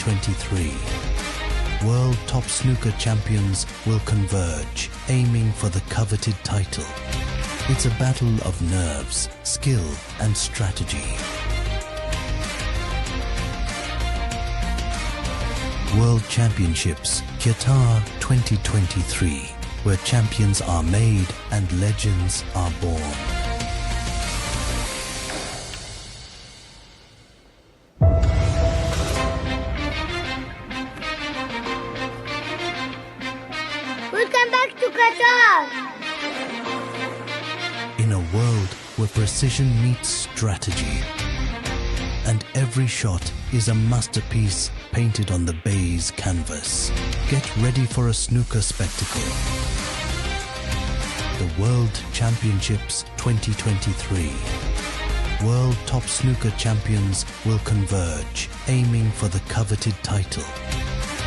2023. World top snooker champions will converge, aiming for the coveted title. It's a battle of nerves, skill, and strategy. World Championships, Qatar 2023, where champions are made and legends are born. Welcome back to Qatar! In a world where precision meets strategy, and every shot is a masterpiece painted on the baize canvas, get ready for a snooker spectacle. The World Championships 2023. World top snooker champions will converge, aiming for the coveted title.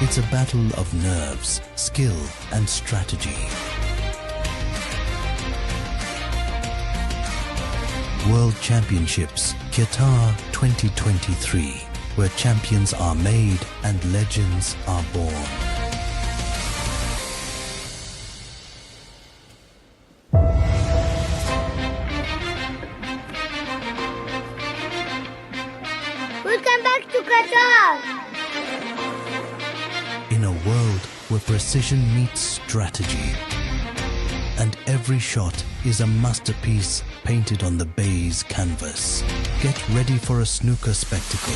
It's a battle of nerves, skill, and strategy. World Championships, Qatar 2023, where champions are made and legends are born. Welcome back to Qatar! In a world where precision meets strategy, and every shot is a masterpiece painted on the baize canvas, get ready for a snooker spectacle.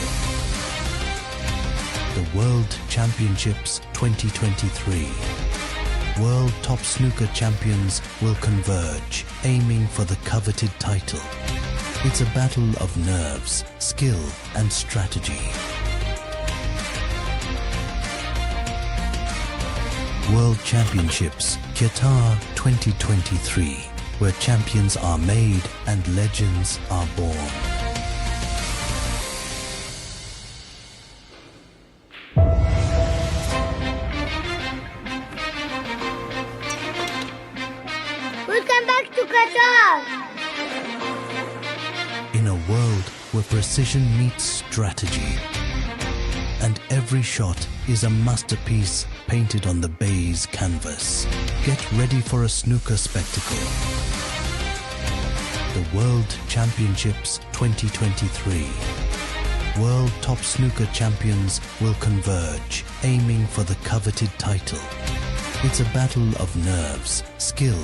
The World Championships 2023. World top snooker champions will converge, aiming for the coveted title. It's a battle of nerves, skill, and strategy. World Championships, Qatar 2023, where champions are made and legends are born. Welcome back to Qatar! In a world where precision meets strategy, and every shot is a masterpiece painted on the baize canvas, get ready for a snooker spectacle. The World Championships 2023. World top snooker champions will converge, aiming for the coveted title. It's a battle of nerves, skill,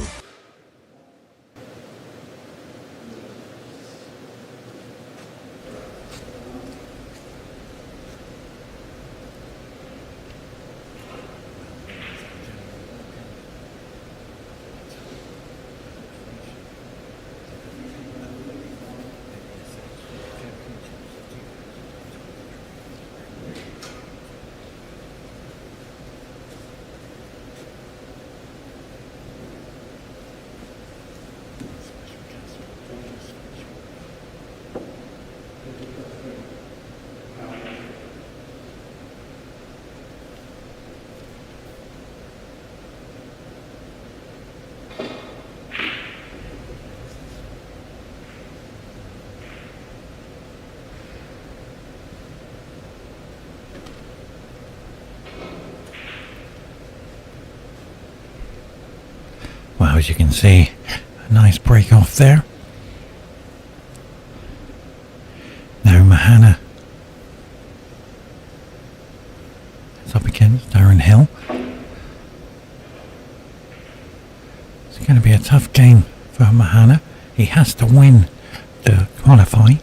Well, as you can see, a nice break off there. Now MEHANAA is up against DARRYL. It's going to be a tough game for MEHANAA. He has to win to qualify.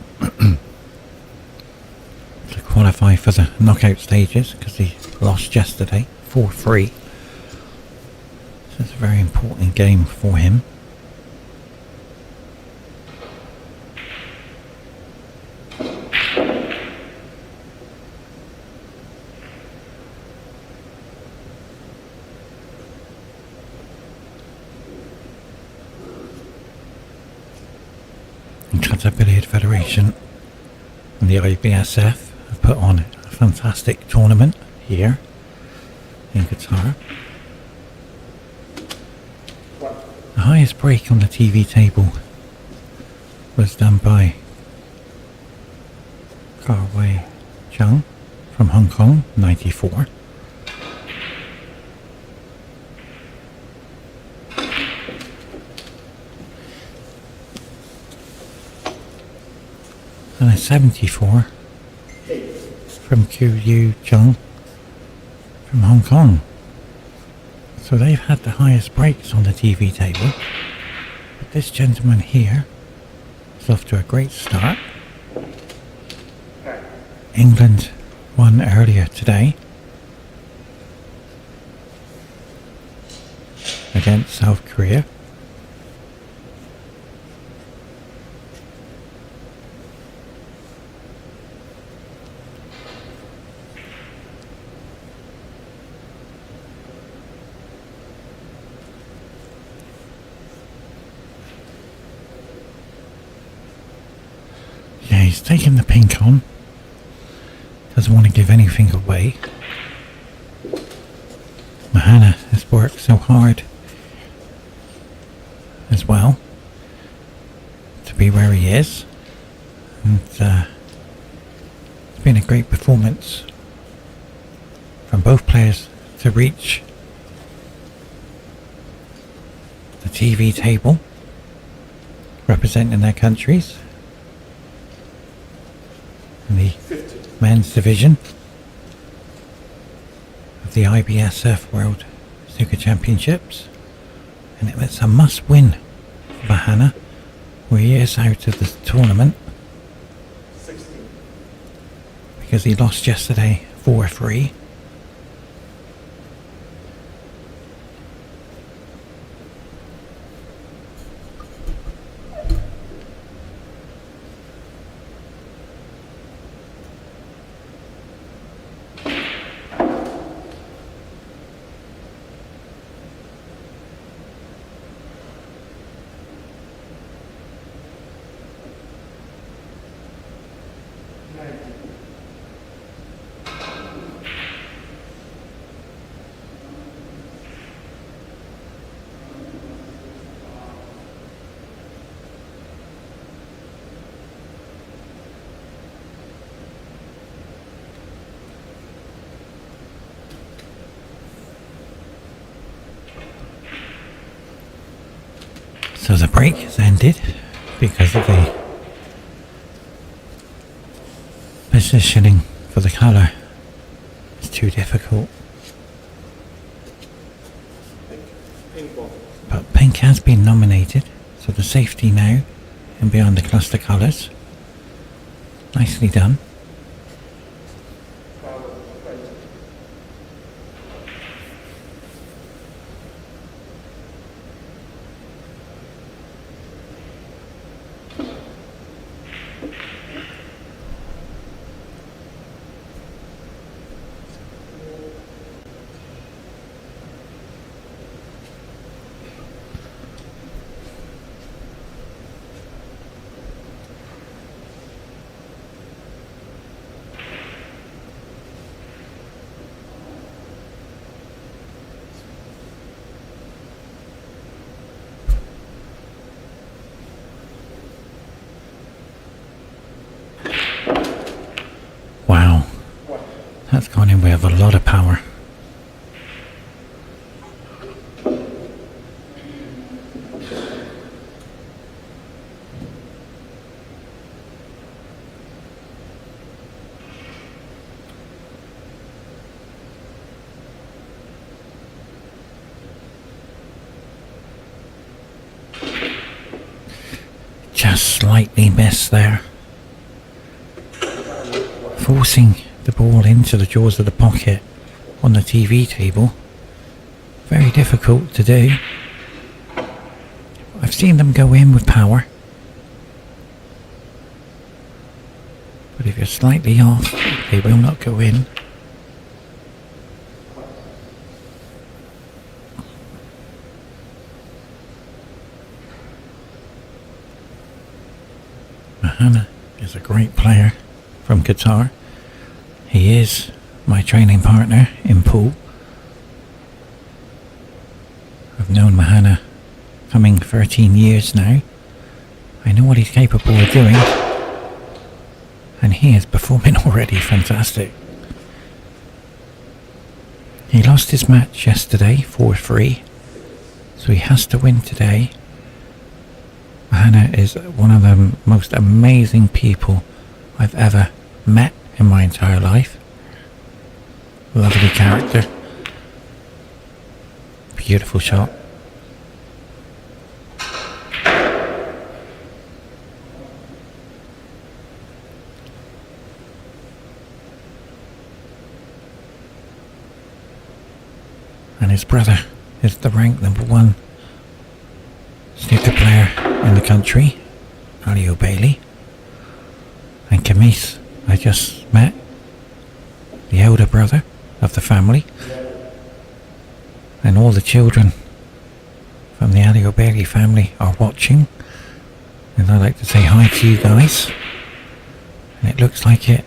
To qualify for the knockout stages, because he lost yesterday 4-3. It's a very important game for him. The Qatar Billiard Federation and the IBSF have put on a fantastic tournament here in Qatar. The highest break on the TV table was done by Carway Chung from Hong Kong, 94. And a 74 from Q Chung from Hong Kong. So they've had the highest breaks on the TV table. But this gentleman here is off to a great start. England won earlier today against South Korea. Yeah, he's taking the pink on. Doesn't want to give anything away. MEHANAA has worked so hard as well to be where he is, and it's been a great performance from both players to reach the TV table representing their countries in the men's division of the IBSF World Snooker Championships, and it's a must win for MEHANAA, where he is out of the tournament because he lost yesterday 4-3. So the break has ended because of the positioning for the colour. It's too difficult. But pink has been nominated, so the safety now and beyond the cluster colours. Nicely done. Wow, that's gone in with a lot of power. Just slightly missed there. Forcing the ball into the jaws of the pocket on the TV table. Very difficult to do. I've seen them go in with power. But if you're slightly off, they will not go in. MEHANAA is a great player from Qatar. He is my training partner in pool. I've known MEHANAA coming 13 years now. I know what he's capable of doing, and he is performing already fantastic. He lost his match yesterday 4-3, so he has to win today. MHANAA is one of the most amazing people I've ever met in my entire life. Lovely character. Beautiful shot. And his brother is the ranked #1 snooker player in the country, ALOBAIDLI. And Kamis, I just met, the elder brother of the family. And all the children from the ALOBAIDLI family are watching. And I'd like to say hi to you guys. And it looks like it.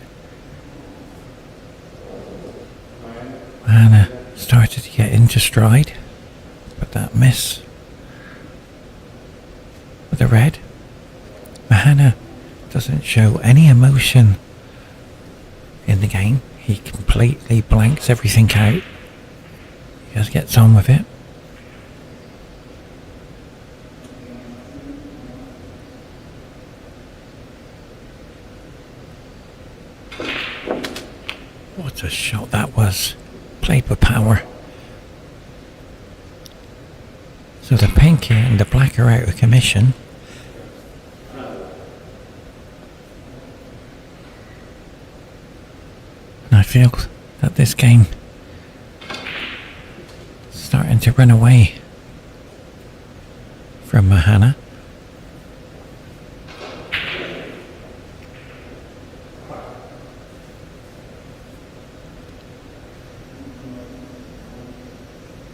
MHANAA started to get into stride, but that miss with the red. MHANAA doesn't show any emotion in the game. He completely blanks everything out. He just gets on with it. What a shot that was. Played with power. So the pink and the black are out of commission. And I feel that this game is starting to run away from MHANAA.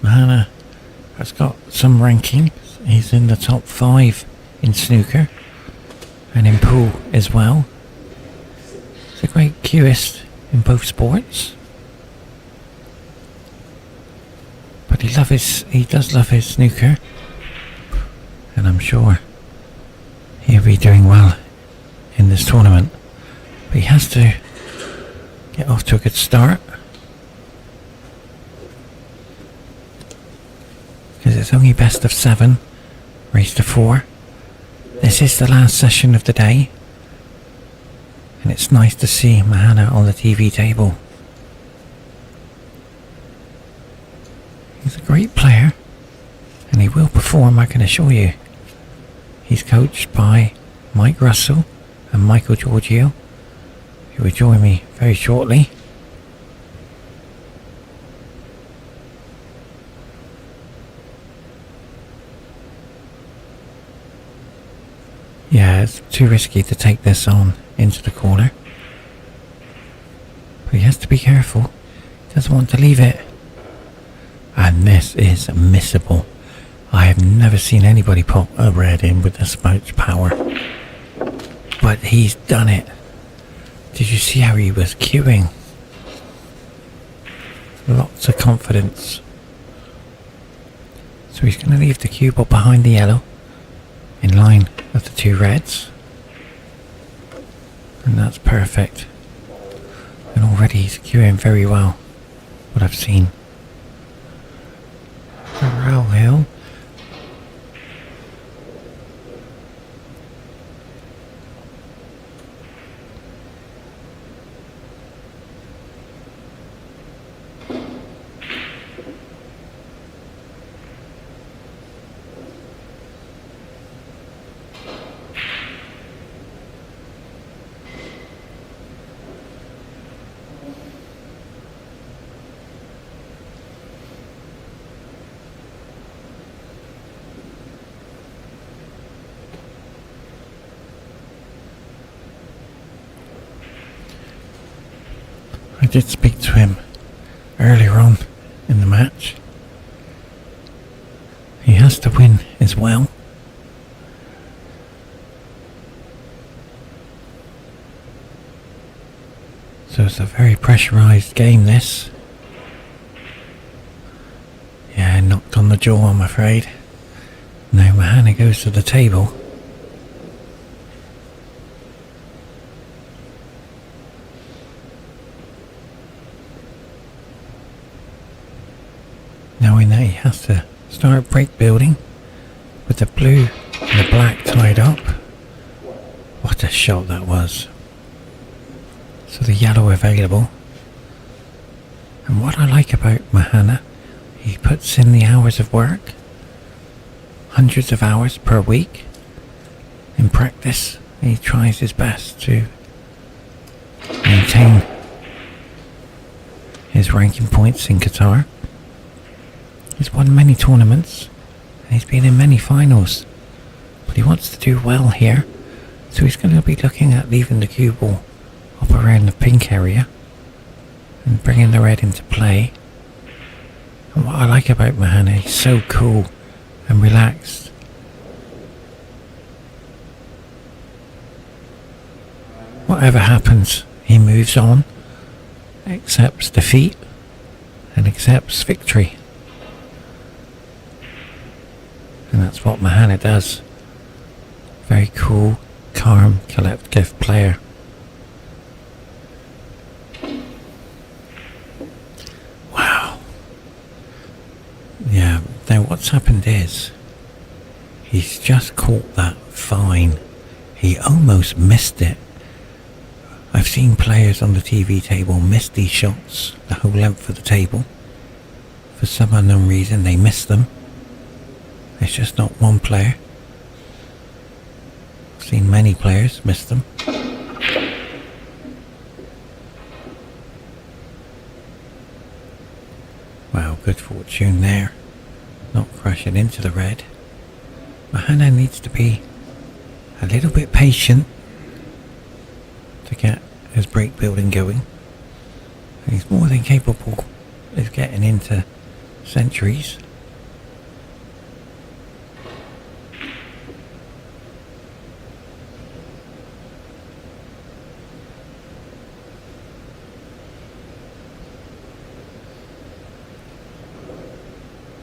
MHANAA has got some ranking. He's in the top 5 in snooker and in pool as well. He's a great cueist in both sports. But he does love his snooker, and I'm sure he'll be doing well in this tournament. But he has to get off to a good start, because it's only best of 7, race to 4. This is the last session of the day, and it's nice to see MHANAA on the TV table. He's a great player, and he will perform, I can assure you. He's coached by Mike Russell and Michael Giorgio, who will join me very shortly. Yeah, it's too risky to take this on into the corner. But he has to be careful. He doesn't want to leave it. And this is missable. I have never seen anybody pop a red in with this much power. But he's done it. Did you see how he was queuing? Lots of confidence. So he's going to leave the cue ball behind the yellow, in line with the 2 reds, and that's perfect. And already he's queuing very well, what I've seen. DARRYL. I did speak to him earlier on in the match. He has to win as well. So it's a very pressurised game, this. Yeah, knocked on the jaw, I'm afraid. Now MHANAA goes to the table. that he has to start break building with the blue and the black tied up. What a shot that was. So the yellow available. And what I like about MEHANAA, he puts in the hours of work, hundreds of hours per week in practice. He tries his best to maintain his ranking points in Qatar. He's won many tournaments and he's been in many finals, but he wants to do well here, so he's going to be looking at leaving the cue ball up around the pink area and bringing the red into play. And what I like about MEHANAA, he's so cool and relaxed. Whatever happens, he moves on, accepts defeat and accepts victory. And that's what MEHANAA does. Very cool, calm, collective player. Wow. Yeah, now what's happened is he's just caught that fine. He almost missed it. I've seen players on the TV table miss these shots the whole length of the table. For some unknown reason they miss them. It's just not one player. I've seen many players miss them. Wow, good fortune there. Not crashing into the red. MEHANAA needs to be a little bit patient to get his break building going. And he's more than capable of getting into centuries.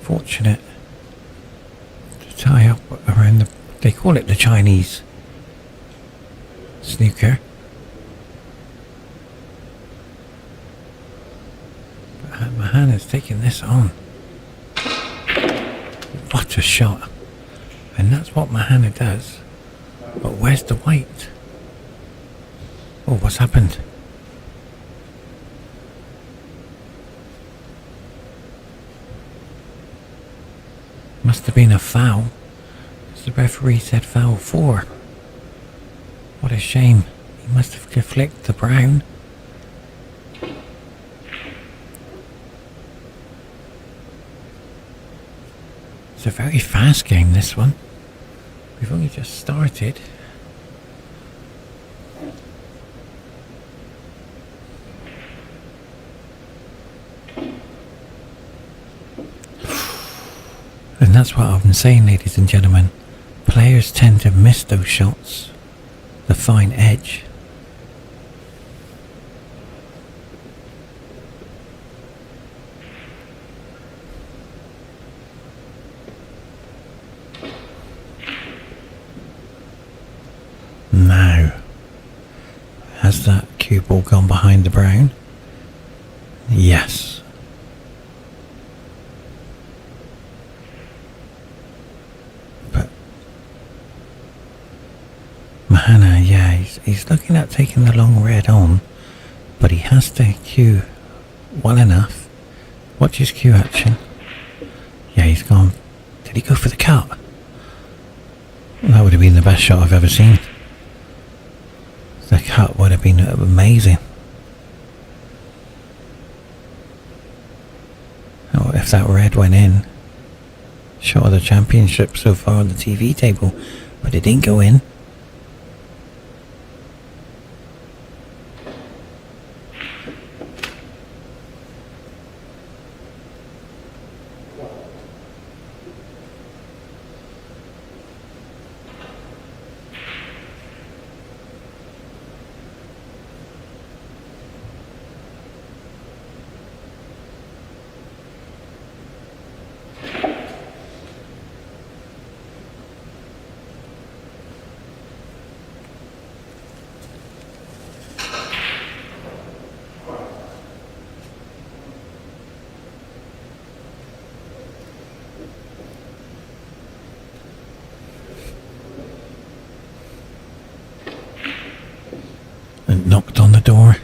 Fortunate to tie up around the, they call it the Chinese snooker. But MEHANAA's taking this on. What a shot. And that's what MEHANAA does. But where's the white? Oh, what's happened? Must have been a foul. The referee said foul 4. What a shame. He must have flicked the brown. It's a very fast game, this one. We've only just started. And that's what I've been saying, ladies and gentlemen. Players tend to miss those shots. The fine edge. Now, has that cue ball gone behind the brown? Yes. MEHANAA, yeah, he's looking at taking the long red on, but he has to cue well enough. Watch his cue action. Yeah, he's gone. Did he go for the cut? That would have been the best shot I've ever seen. The cut would have been amazing. Oh, if that red went in. Shot of the championship so far on the TV table, but it didn't go in. door.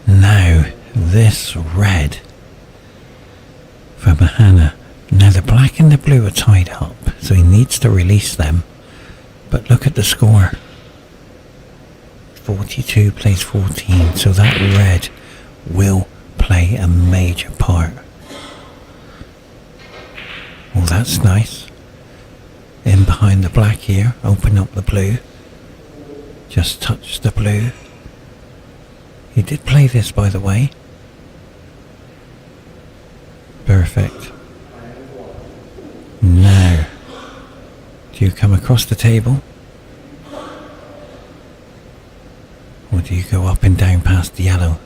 Now, this red for MEHANAA. Now the black and the blue are tied up, so he needs to release them. But look at the score. 42 plays 14, so that red will play a major part. Well, that's nice. In behind the black here, open up the blue. Just touch the blue. He did play this, by the way. Perfect. Now, do you come across the table? Or do you go up and down past the yellow?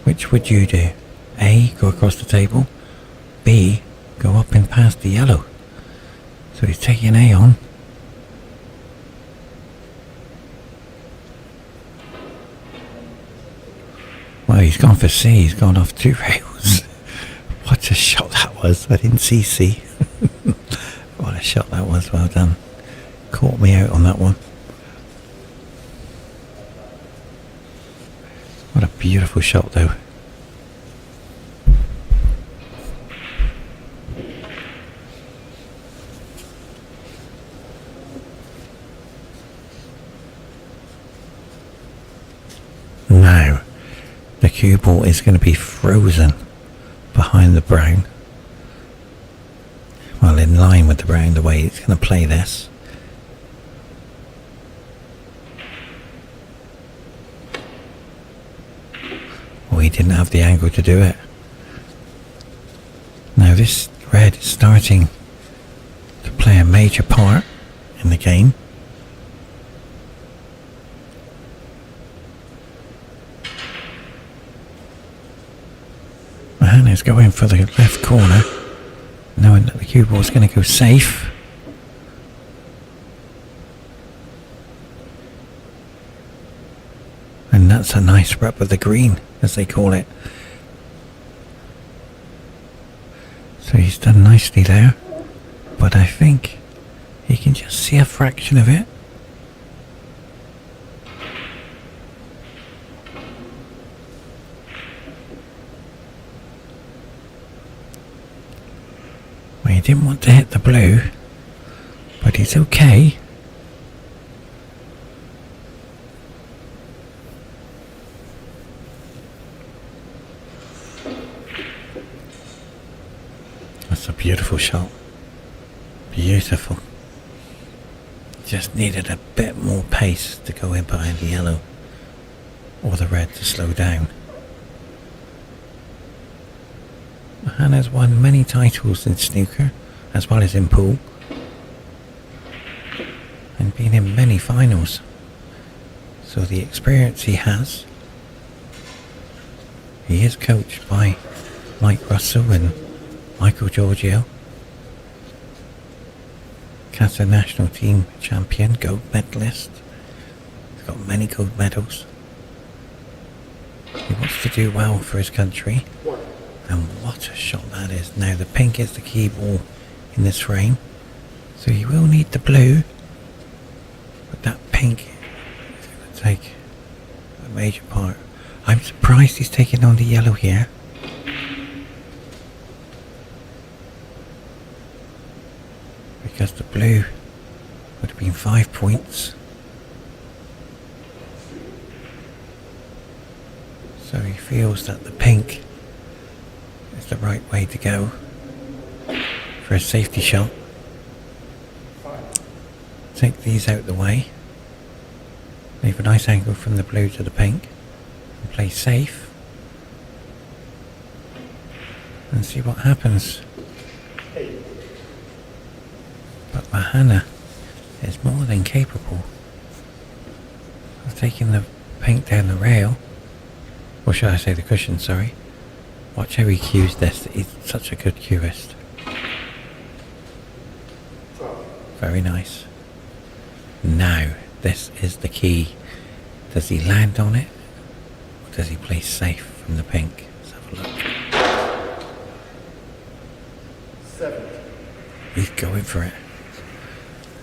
Which would you do? A, go across the table. B, go up and past the yellow. So he's taking A on. Well, he's gone for C. He's gone off 2 rails. What a shot that was. I didn't see C. What a shot that was. Well done. Caught me out on that one. What a beautiful shot though. Now, the cue ball is going to be frozen behind the brown. Well, in line with the brown, the way it's going to play this. Well, he didn't have the angle to do it. Now this red is starting to play a major part in the game. MEHANAA's going for the left corner, knowing that the cue ball is going to go safe. And that's a nice rep of the green, as they call it. So he's done nicely there, but I think he can just see a fraction of it. Well, he didn't want to hit the blue, but he's okay. That's a beautiful shot. Beautiful. Just needed a bit more pace to go in behind the yellow or the red to slow down. MEHANAA's won many titles in snooker as well as in pool and been in many finals. So the experience he has. He is coached by Mike Russell and Michael Giorgio, Qatar national team champion, gold medalist. He's got many gold medals. He wants to do well for his country. And what a shot that is. Now the pink is the key ball in this frame. So you will need the blue. But that pink is going to take a major part. I'm surprised he's taking on the yellow here. Because the blue would have been 5 points. So he feels that the pink is the right way to go for a safety shot. Take these out the way. Leave a nice angle from the blue to the pink. And play safe. And see what happens. But MEHANAA is more than capable of taking the pink down the rail. Or should I say the cushion, sorry. Watch how he cues this. He's such a good cueist. Very nice. Now, this is the key. Does he land on it? Or does he play safe from the pink? Let's have a look. 7. He's going for it.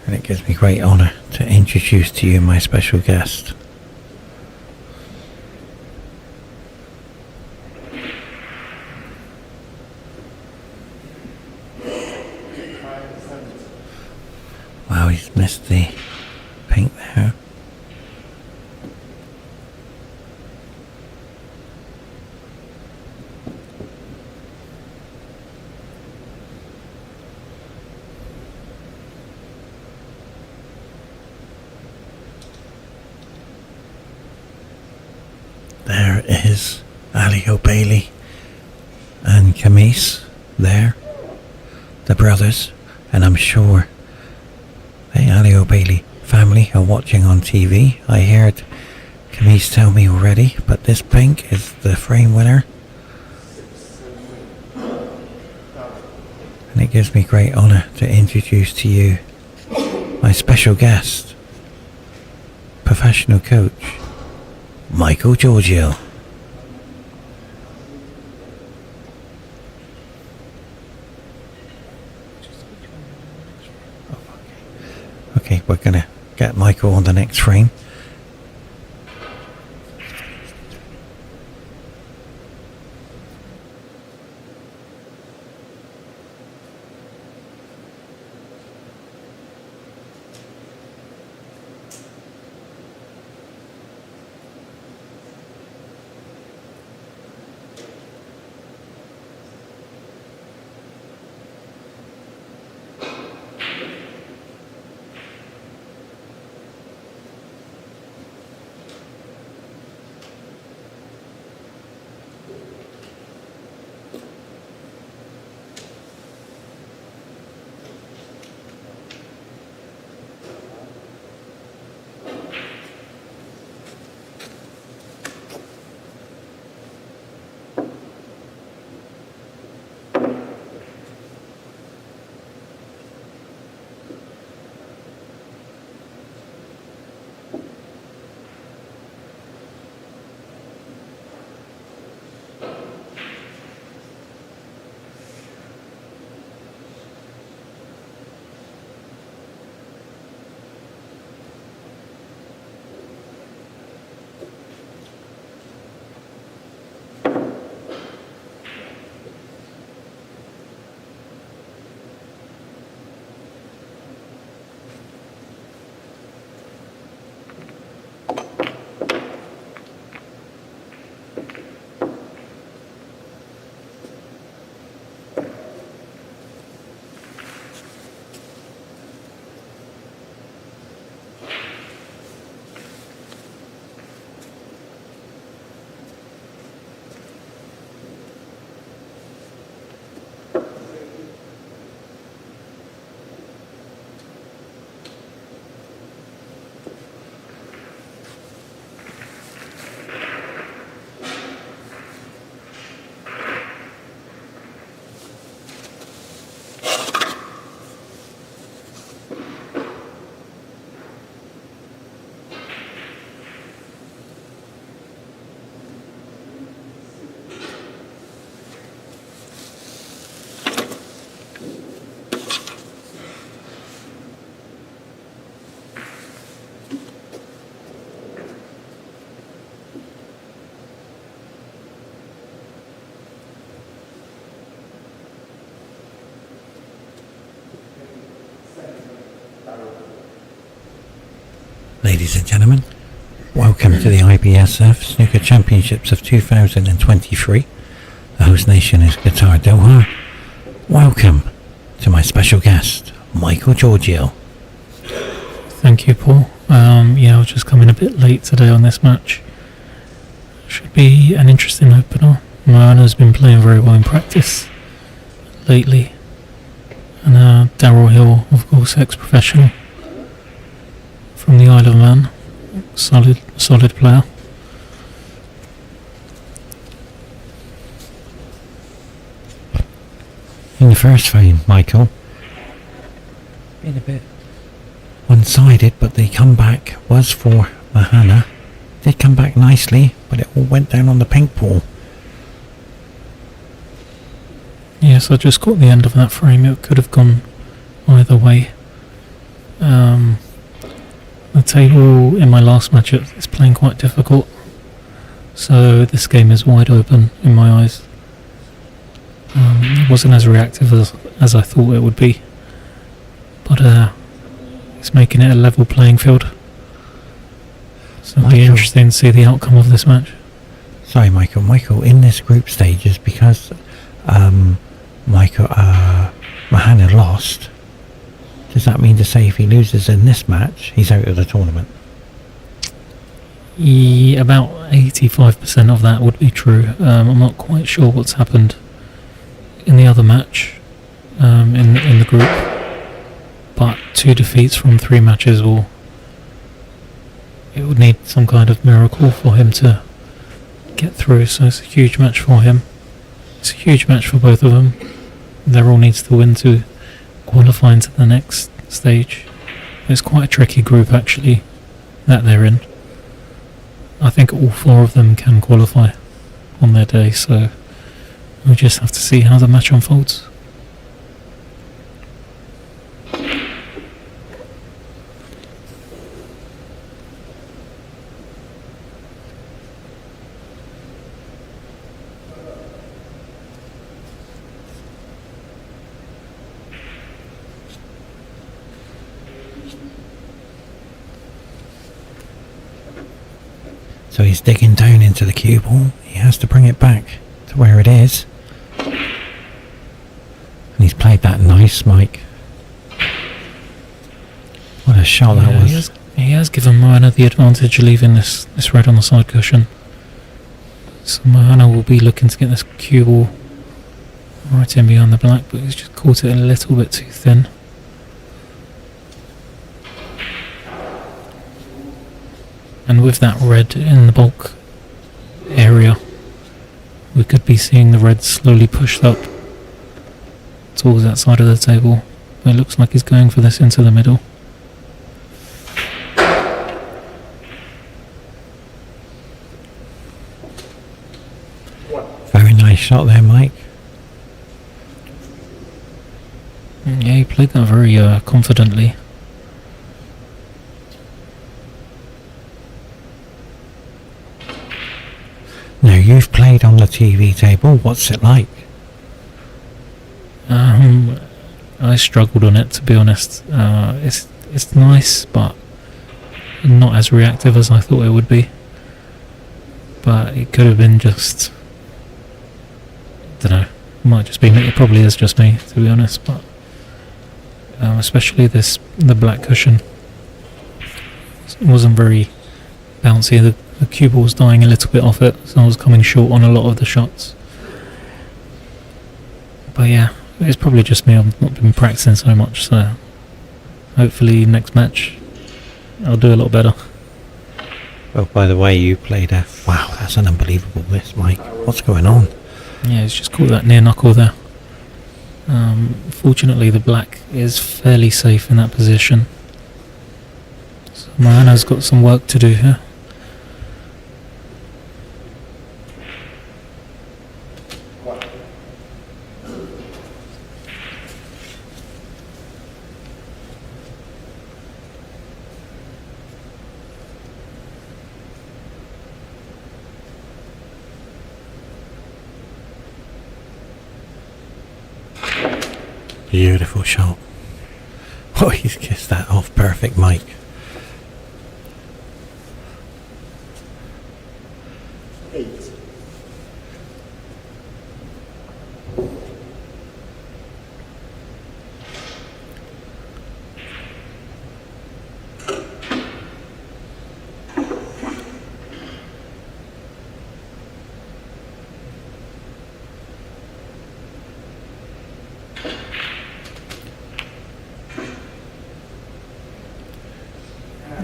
And it gives me great honour to introduce to you my special guest. Wow, he's missed the pink there. There is ALOBAIDLI and Camise there, the brothers, and I'm sure the ALOBAIDLI family are watching on TV. I heard Camise tell me already, but this pink is the frame winner. And it gives me great honour to introduce to you my special guest, professional coach, Michael Giorgio. Okay, we're gonna get Michael on the next frame. Ladies and gentlemen, welcome to the IBSF Snooker Championships of 2023. The host nation is Qatar, Doha. Welcome to my special guest, Michael Giorgio. Thank you, Paul. I was just coming a bit late today on this match. Should be an interesting opener. MEHANAA's been playing very well in practice lately. And DARRYL, of course, ex-professional from the Isle of Man. Solid player. In the first frame, Michael, been a bit one-sided, but the comeback was for MEHANAA. Did come back nicely, but it all went down on the pink ball. Yes, I just caught the end of that frame. It could have gone either way. The table in my last match is playing quite difficult, so this game is wide open in my eyes. It wasn't as reactive as I thought it would be, but it's making it a level playing field. So it'll be interesting to see the outcome of this match. Sorry, Michael, in this group stages, because MHANAA lost, does that mean to say if he loses in this match, he's out of the tournament? Yeah, about 85% of that would be true. I'm not quite sure what's happened in the other match in the group, but 2 defeats from 3 matches it would need some kind of miracle for him to get through, so it's a huge match for him. It's a huge match for both of them. Darryl needs to win to qualify into the next stage. It's quite a tricky group actually that they're in. I think all 4 of them can qualify on their day, so we just have to see how the match unfolds. So he's digging down into the cue ball. He has to bring it back to where it is. And he's played that nice, Mike. What a shot that was. He has given MHANAA the advantage leaving this red on the side cushion. So MHANAA will be looking to get this cue ball right in behind the black, but he's just caught it a little bit too thin. And with that red in the bulk area, we could be seeing the red slowly pushed up towards that side of the table. But it looks like he's going for this into the middle. Very nice shot there, Mike. Yeah, he played that very confidently. Now, you've played on the TV table. What's it like? I struggled on it, to be honest. It's nice, but not as reactive as I thought it would be. But it could have been just, I don't know. It might just be me. It probably is just me, to be honest. But especially the black cushion, it wasn't very bouncy. The cue ball was dying a little bit off it, so I was coming short on a lot of the shots. But yeah, it's probably just me. I've not been practicing so much, so hopefully next match I'll do a lot better. Well, by the way, you played a... Wow, that's an unbelievable miss, Mike. What's going on? Yeah, it's just caught that near knuckle there. Fortunately, the black is fairly safe in that position. So MHANAA's got some work to do here. Beautiful shot. Oh, he's kissed that off. Perfect, Mike.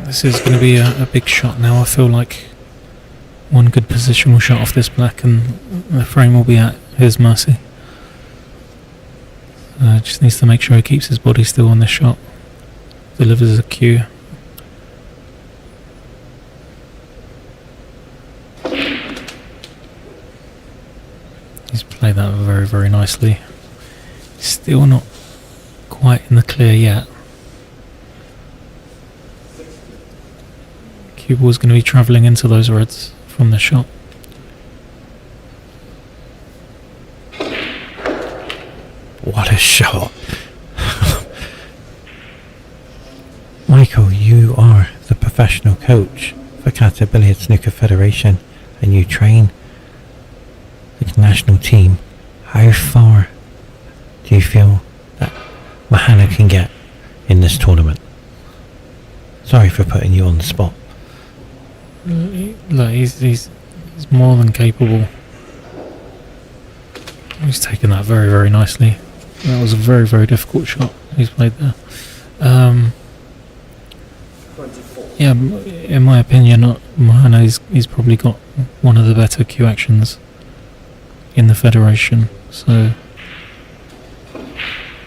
This is going to be a big shot now. I feel like one good positional shot off this black and the frame will be at his mercy. Just needs to make sure he keeps his body still on this shot. Delivers a cue. He's played that very, very nicely. Still not quite in the clear yet. cue ball is going to be travelling into those reds from the shot. What a shot. Michael, you are the professional coach for Qatar Billiard Snooker Federation and you train the national team. How far do you feel that MEHANAA can get in this tournament? Sorry for putting you on the spot. Look, he's more than capable. He's taken that very, very nicely. That was a very, very difficult shot he's played there. Yeah, in my opinion, MEHANAA, he's probably got one of the better cue actions in the federation. So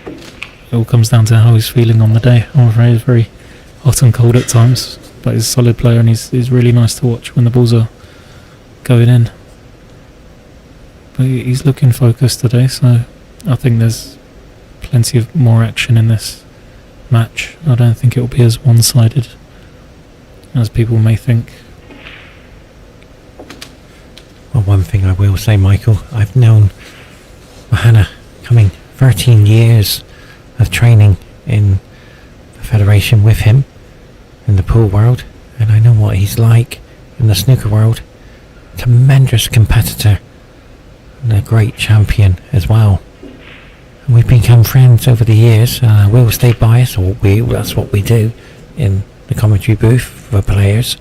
it all comes down to how he's feeling on the day. I'm afraid he's very hot and cold at times, but he's a solid player and he's really nice to watch when the balls are going in. But he's looking focused today, so I think there's plenty of more action in this match. I don't think it will be as one-sided as people may think. Well, one thing I will say, Michael, I've known MEHANAA coming 13 years of training in the federation with him in the pool world, and I know what he's like in the snooker world. Tremendous competitor and a great champion as well. And we've become friends over the years. We'll stay biased, or that's what we do in the commentary booth for players.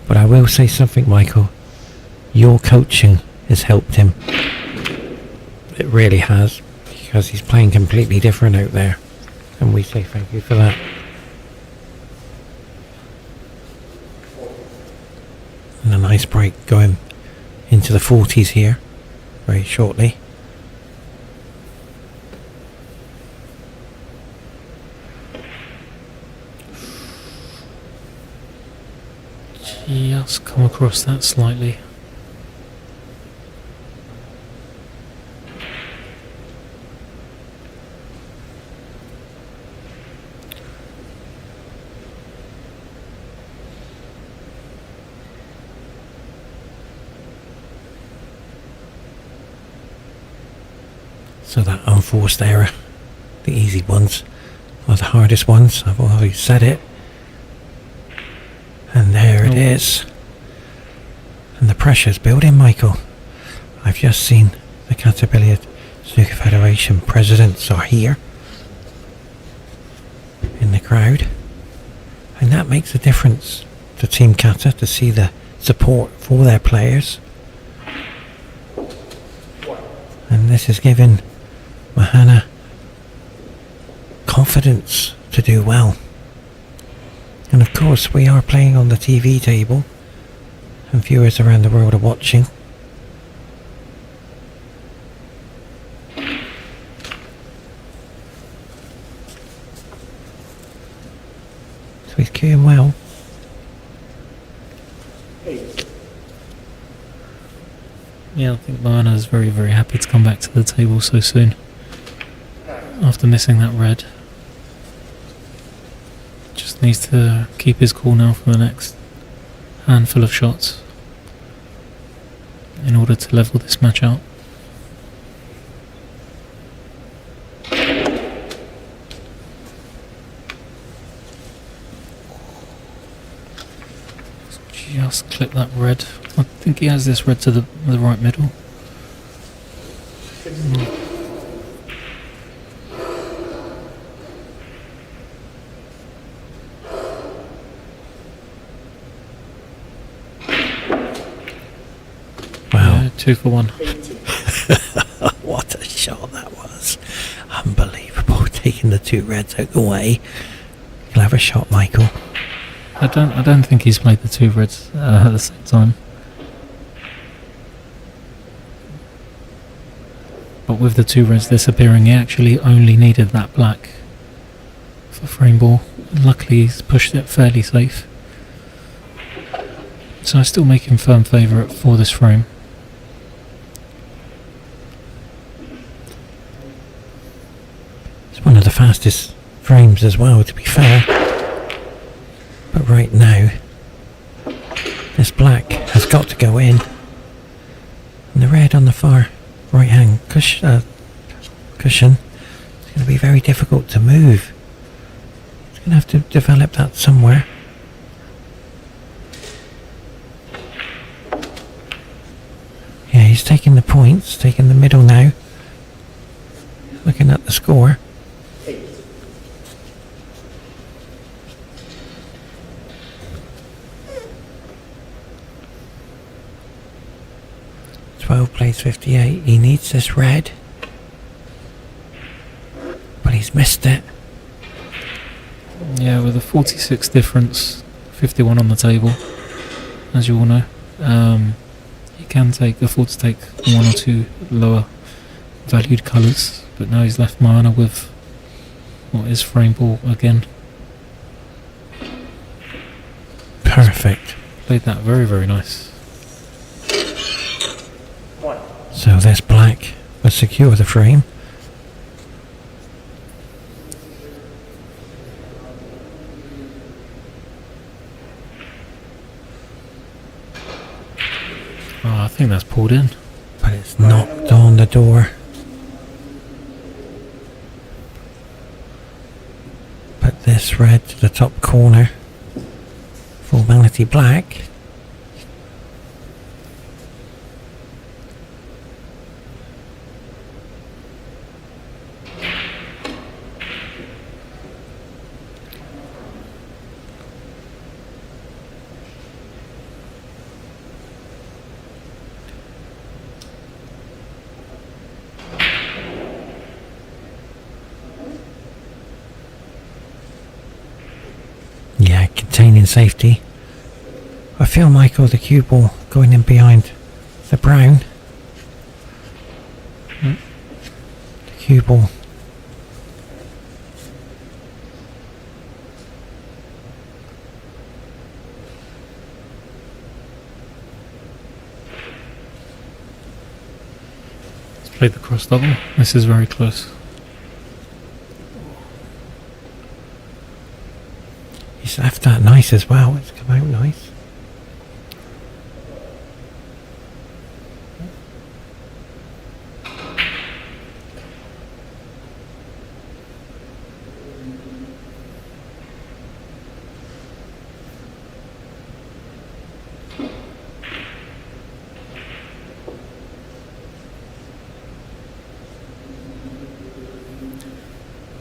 But I will say something, Michael. Your coaching has helped him. It really has, because he's playing completely different out there. And we say thank you for that. And a nice break going into the 40s here very shortly. Just come across that slightly. So that unforced error, the easy ones are the hardest ones. I've always said it. And there it is. And the pressure's building, Michael. I've just seen the Qatar Billiard Snooker Federation presidents are here in the crowd. And that makes a difference to Team Qatar, to see the support for their players. And this has given MEHANAA confidence to do well. And of course we are playing on the TV table and viewers around the world are watching. So he's cueing well. Yeah, I think MEHANAA is very, very happy to come back to the table so soon after missing that red. Just needs to keep his cool now for the next handful of shots in order to level this match out. Just clip that red. I think he has this red to the right middle. Wow. 2 for 1. What a shot that was. Unbelievable. Taking the 2 reds out the way. Clever shot, Michael. I don't think he's played the 2 reds at the same time. But with the 2 reds disappearing, he actually only needed that black for frame ball. Luckily he's pushed it fairly safe. So I still make him firm favourite for this frame. It's one of the fastest frames as well, to be fair. But right now, this black has got to go in. And the red on the far right hand cushion is going to be very difficult to move. It's going to have to develop that somewhere. Yeah, he's taking the points, taking the middle now. Looking at the score. Plays 58. He needs this red, but he's missed it. Yeah, with a 46 difference, 51 on the table, as you all know. He can afford to take one or two lower valued colours, but now he's left MHANAA with what is frame ball again. Perfect. Played that very, very nice. So this black will secure the frame. Oh, I think that's pulled in. But it's knocked on the door. Put this red to the top corner. Formality black. Yeah, containing safety. I feel, Michael, the cue ball going in behind the brown. The cue ball. Let's play the cross double. This is very close. He's left that nice as well. It's come out nice.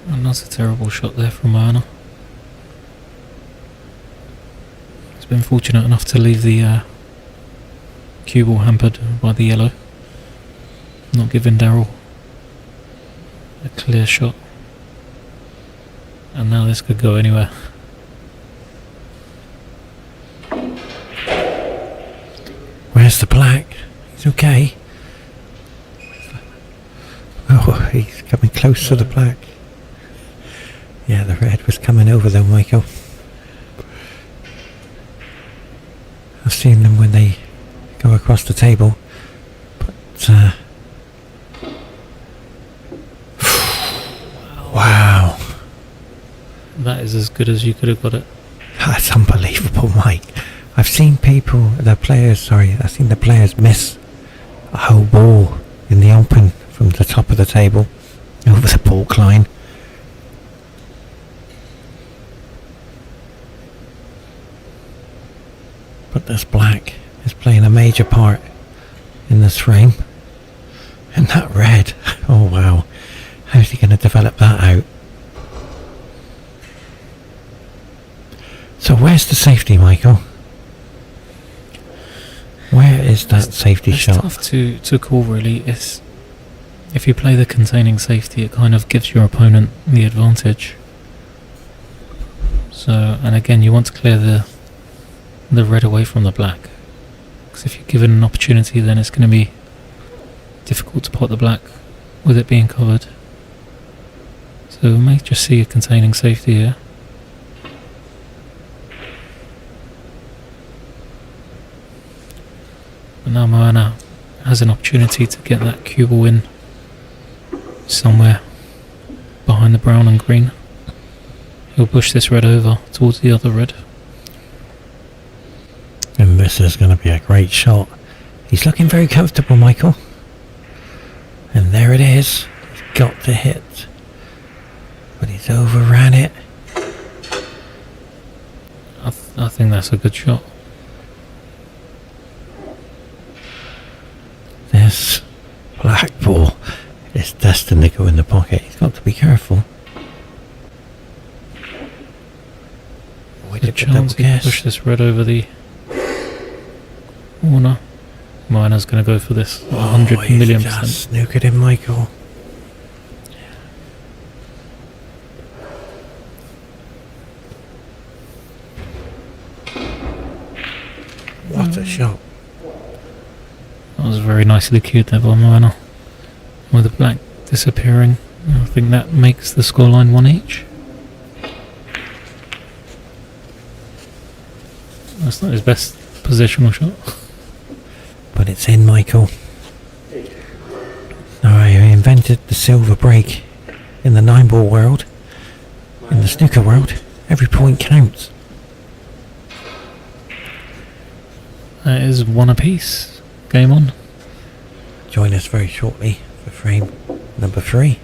And that's a terrible shot there from MHANAA. Been fortunate enough to leave the cue ball hampered by the yellow, not giving DARRYL a clear shot, and now this could go anywhere. Where's the black? He's okay. Oh, he's coming close to the black. Yeah, the red was coming over though, Michael. I've seen them when they go across the table, but wow, That is as good as you could have got it. that's unbelievable, Mike. I've seen I've seen the players miss a whole ball in the open from the top of the table over the balk line. But this black is playing a major part in this frame. And that red, oh wow, how's he going to develop that out? So where's the safety, Michael? Where is that safety shot? It's tough to call really. If you play the containing safety, it kind of gives your opponent the advantage. So, and again, you want to clear the red away from the black, because if you're given an opportunity, then it's going to be difficult to pot the black with it being covered. So we may just see a containing safety here. But now MHANAA has an opportunity to get that cue ball in somewhere behind the brown and green. He'll push this red over towards the other red. this is going to be a great shot. He's looking very comfortable, Michael. And there it is. He's got to hit. But he's overran it. I think that's a good shot. This black ball is destined to go in the pocket. He's got to be careful. Good chance he can push this red over the corner. MHANAA's going to go for this 100,000,000%. Just snookered him, Michael. What a shot. That was very nicely cued there by MHANAA. With the black disappearing, I think that makes the scoreline 1 each. That's not his best positional shot. But it's in, Michael. I invented the silver break in the 9-ball world. In the snooker world, every point counts. That is 1 apiece. Game on. Join us very shortly for frame number 3.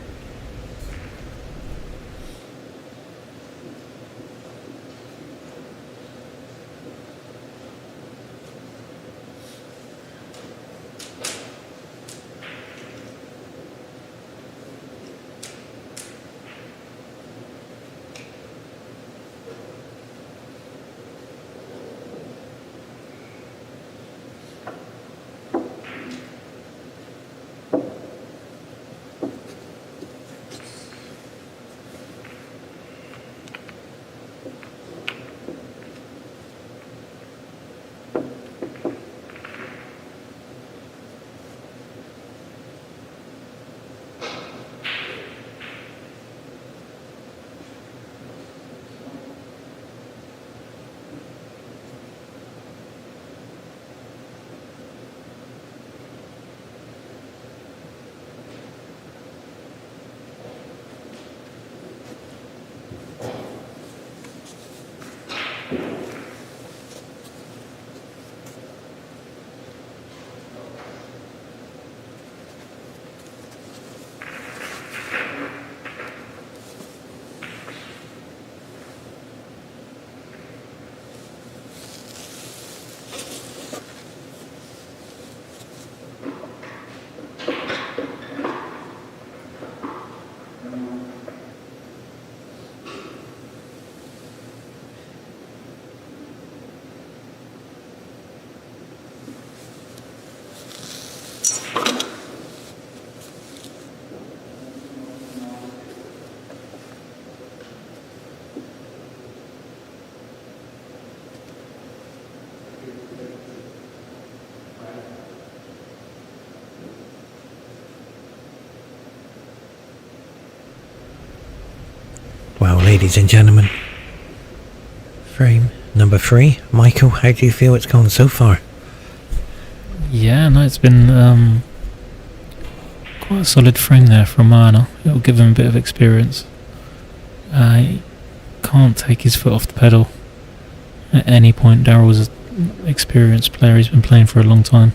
Well, ladies and gentlemen, frame number 3. Michael, how do you feel it's gone so far? Yeah, no, it's been quite a solid frame there from MHANAA. It'll give him a bit of experience. He can't take his foot off the pedal at any point. Darryl's an experienced player, he's been playing for a long time.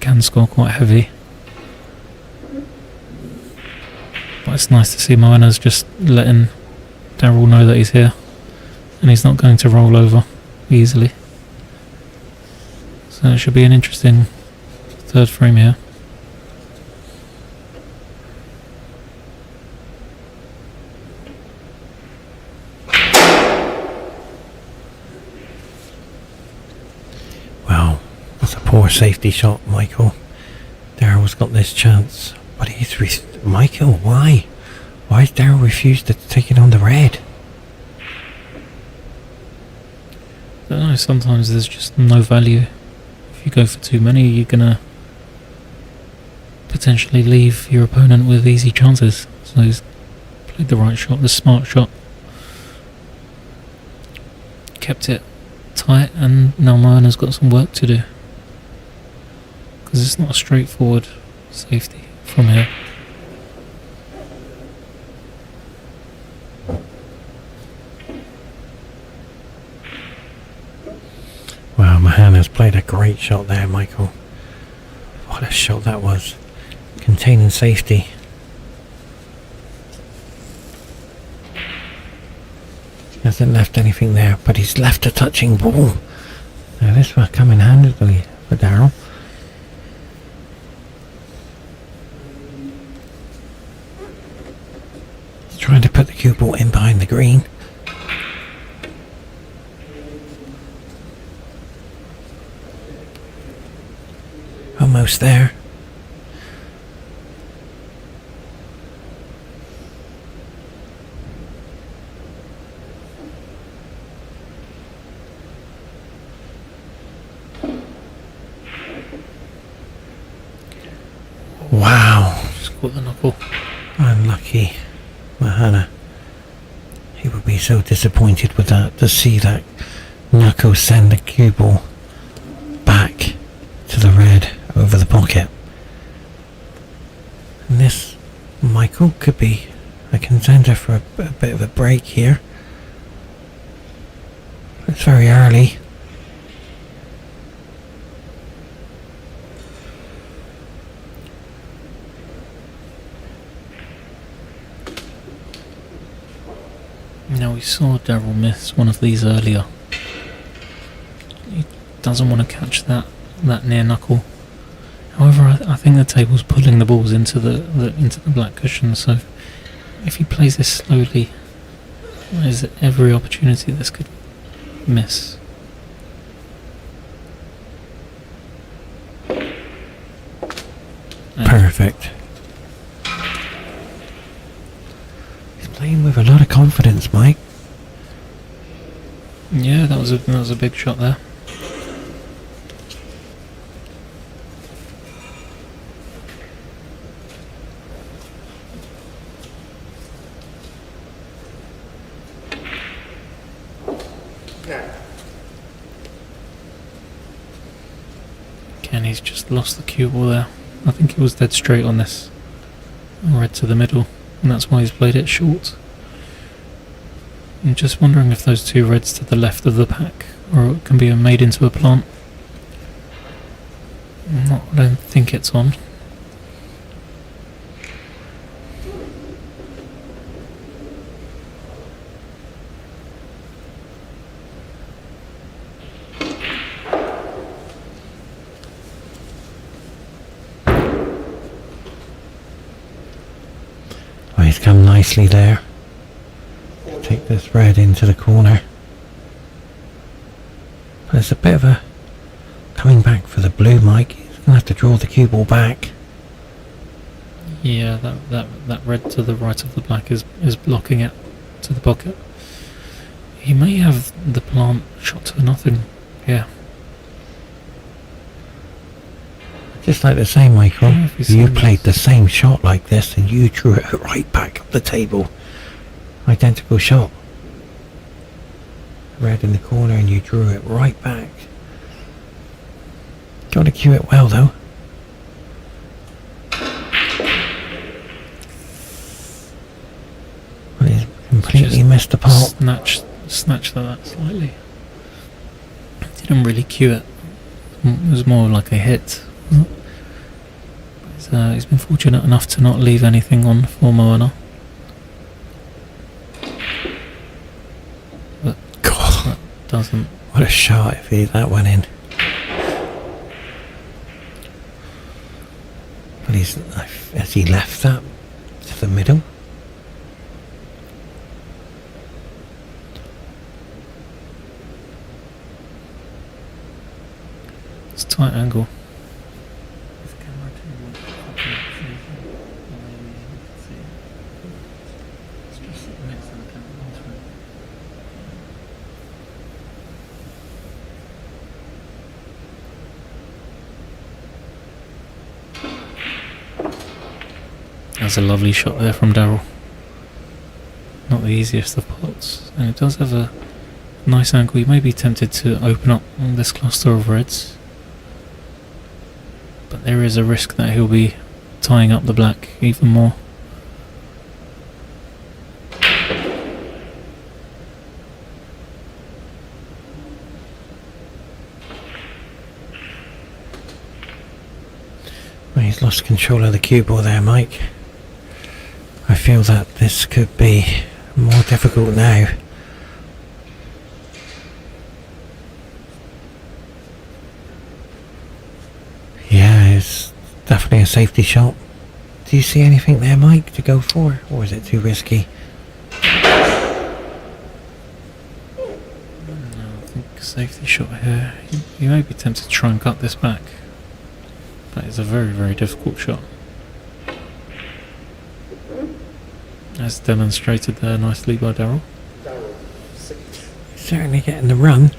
Can score quite heavy. But it's nice to see MHANAA's just letting Darryl know that he's here and he's not going to roll over easily. So it should be an interesting third frame here. Well, that's a poor safety shot, Michael. Darryl's got this chance, but he's Michael, why? Why has Darryl refused to take it on the red? I don't know, sometimes there's just no value. If you go for too many, you're gonna potentially leave your opponent with easy chances. So he's played the right shot, the smart shot. Kept it tight, and now MHANAA's got some work to do. Because it's not a straightforward safety from here. has played a great shot there, Michael. What a shot that was. Containing safety. He hasn't left anything there, but he's left a touching ball. Now this will come in handily for Darryl. He's trying to put the cue ball in behind the green. Almost there. Wow. Just caught the knuckle. Unlucky. MHANAA. He would be so disappointed with that, to see that knuckle send the cue ball back to the red over the pocket. And this, Michael, could be a contender for a bit of a break here. It's very early. Now, we saw Darryl miss one of these earlier. He doesn't want to catch that near knuckle. However, I think the table's pulling the balls into the black cushion, so if he plays this slowly, there's every opportunity this could miss. Perfect. He's playing with a lot of confidence, Mike. Yeah, that was a big shot there. Again, he's just lost the cue ball there. I think he was dead straight on this. Red to the middle, and that's why he's played it short. I'm just wondering if those two reds to the left of the pack or it can be made into a plant. I don't think it's on. Oh, he's come nicely there. Take this red into the corner. But there's a bit of a coming back for the blue, Mike. He's going to have to draw the cue ball back. Yeah, that red to the right of the black is blocking it to the pocket. He may have the plant shot to nothing. Yeah. Just like the same, Michael. Yeah, if you played the same shot like this and you drew it right back up the table. Identical shot. Red in the corner and you drew it right back. Got to cue it well though. Well, he's completely Just missed the pot. Snatched that slightly. Didn't really cue it. It was more like a hit. He's been fortunate enough to not leave anything on for Moana. But God, that doesn't. what a shot if that went in. But has he left that to the middle? It's a tight angle. That's a lovely shot there from Darryl. Not the easiest of pots, and it does have a nice angle. You may be tempted to open up this cluster of reds, but there is a risk that he'll be tying up the black even more. He's lost control of the cue ball there, Mike. I feel that this could be more difficult now. Yeah, it's definitely a safety shot. Do you see anything there, Mike, to go for? Or is it too risky? Safety shot here. You may be tempted to try and cut this back. That is a very, very difficult shot. As demonstrated there nicely by Darryl. Certainly getting the run.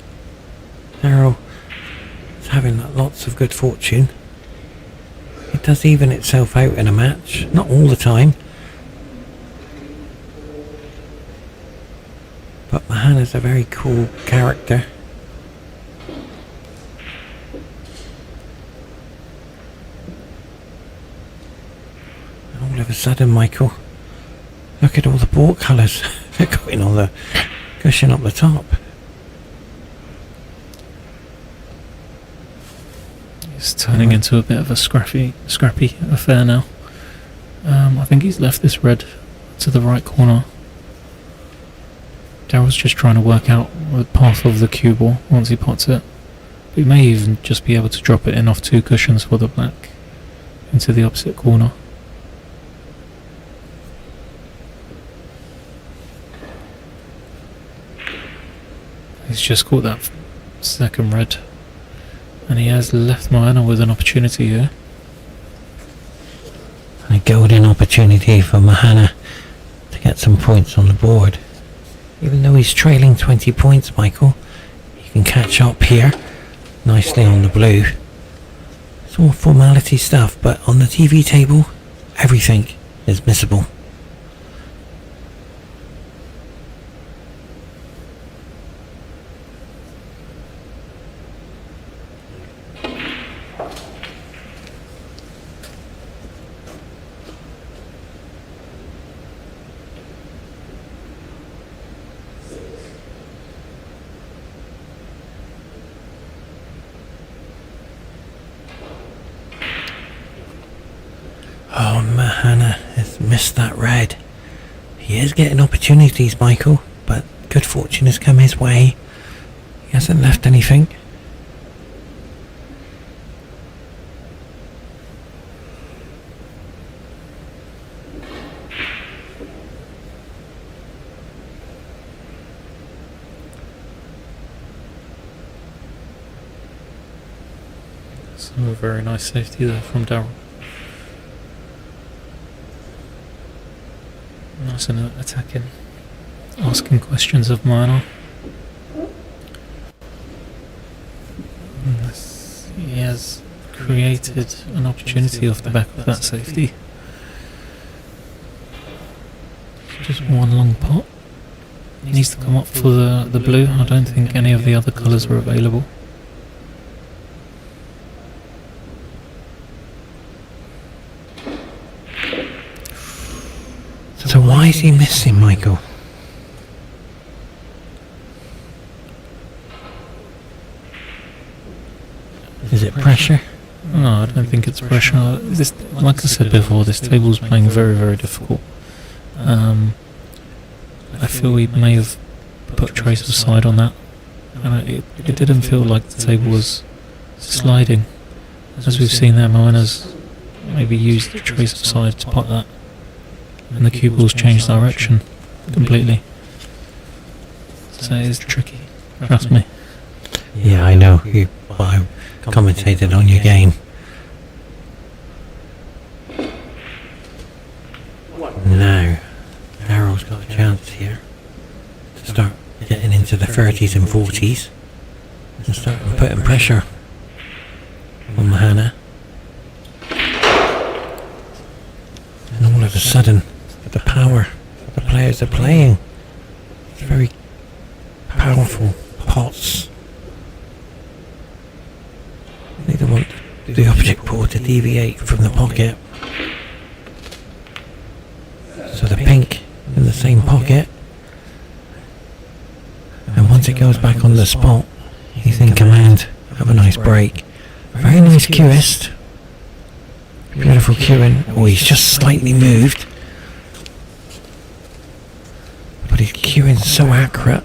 Darryl is having lots of good fortune. It does even itself out in a match. Not all the time. But MHANAA's a very cool character. All of a sudden, Michael, look at all the ball colours. They're going on the cushion up the top. It's turning into a bit of a scrappy affair now. I think he's left this red to the right corner. Darryl's just trying to work out the path of the cue ball once he pots it. He may even just be able to drop it in off 2 cushions for the black into the opposite corner. He's just caught that second red, and he has left MHANAA with an opportunity here. A golden opportunity for MHANAA to get some points on the board. Even though he's trailing 20 points, Michael, he can catch up here nicely on the blue. It's all formality stuff, but on the TV table, everything is missable. Oh, MHANAA has missed that red. He is getting opportunities, Michael, but good fortune has come his way. He hasn't left anything. So a very nice safety there from Darryl. Nice and attacking, asking questions of MHANAA. He has created an opportunity off the back of that safety. Just one long pot. He needs to come up for the blue. I don't think any of the other colours are available. So why is he missing, Michael? Is it pressure? No, I don't think it's pressure. This, like I said before, this table's playing very, very difficult. I feel he may have put trace of side on that, and it didn't feel like the table was sliding. As we've seen there, MHANAA's maybe used the trace of side to pot that, and the cue ball's changed direction completely. So it is tricky, trust me. Yeah, I know. I commentated on your game. Now, Darryl's got a chance here to start getting into the 30s and 40s and start putting pressure on MHANAA. And all of a sudden, the power the players are playing, it's very powerful pots. They don't want the object board to deviate from the pocket. So the pink in the same pocket, and once it goes back on the spot, he's in command. Have a nice break. Very nice cueist. Beautiful cueing. Oh, he's just slightly moved. But his cueing's so accurate.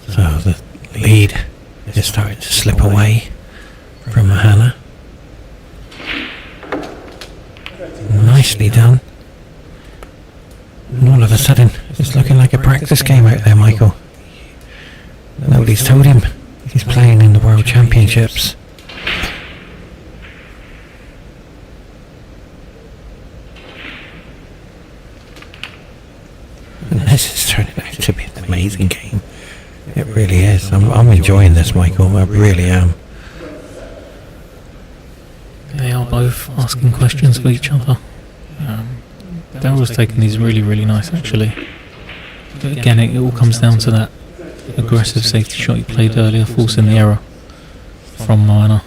So the lead is starting to slip away from MHANAA. Nicely done. And all of a sudden, it's looking like a practice game out there, Michael. Nobody's told him he's playing in the World Championships. And this is turning out to be an amazing game. It really is. I'm enjoying this, Michael. I really am. They are both asking questions of each other. Darryl's taking these really nice, actually. But again, it all comes down to that aggressive safety shot he played earlier, forcing the error from MHANAA.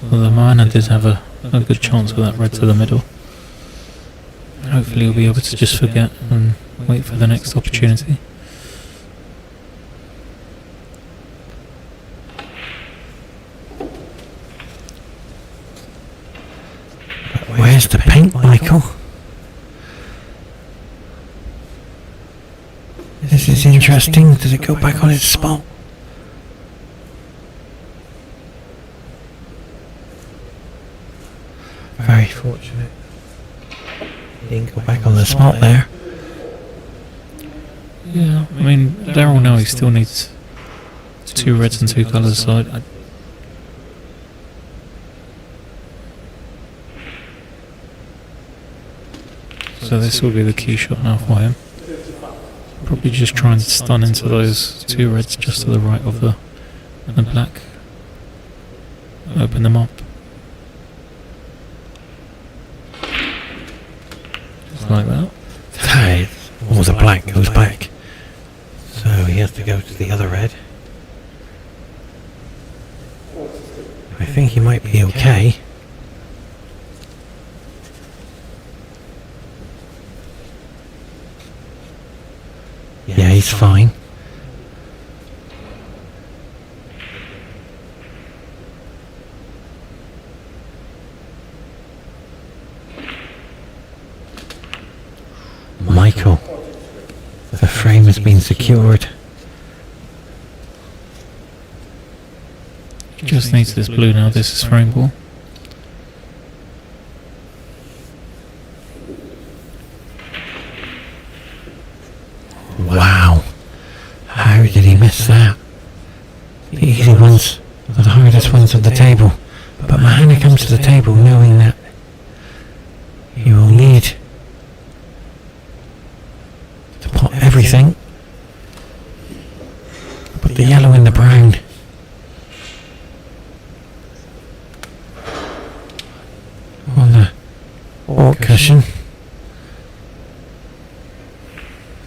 Although MHANAA did have a good chance with that red to the middle. Hopefully he'll be able to just forget and wait for the next opportunity. Where's the paint, Michael? This is interesting. Does it go back on its spot? Very fortunate. Didn't go back on the spot there. Yeah, I mean, Darryl now he still needs 2 reds and 2 colours, so so this will be the key shot now for him. Probably just try and stun into those 2 reds just to the right of the black. Open them up. Just like that. Or the black goes back. So he has to go to the other red. I think he might be okay. Yeah, he's fine. Michael, the frame has been secured. Just needs this blue now, this is frame ball. Wow, how did he miss that? The easy ones are the hardest ones of the table, but MHANAA comes to the table knowing that you will need to pot everything, put the yellow in the brown. On the alt cushion.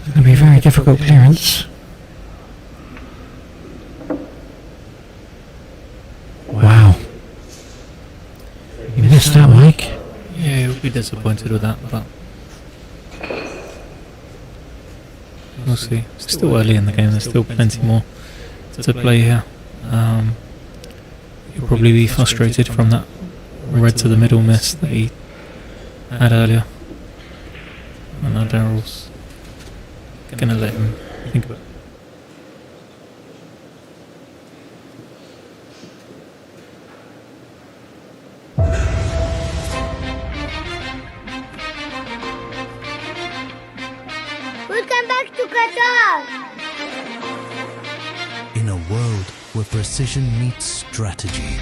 It's going to be a very difficult clearance. Wow. You missed that, Mike. Yeah, he'll be disappointed with that, but we'll see. It's still early in the game, there's still plenty more to play here. He'll probably be frustrated from that red to the middle miss that he had earlier. And now Darryl's gonna let him think about it. Welcome back to Qatar. In a world where precision meets strategy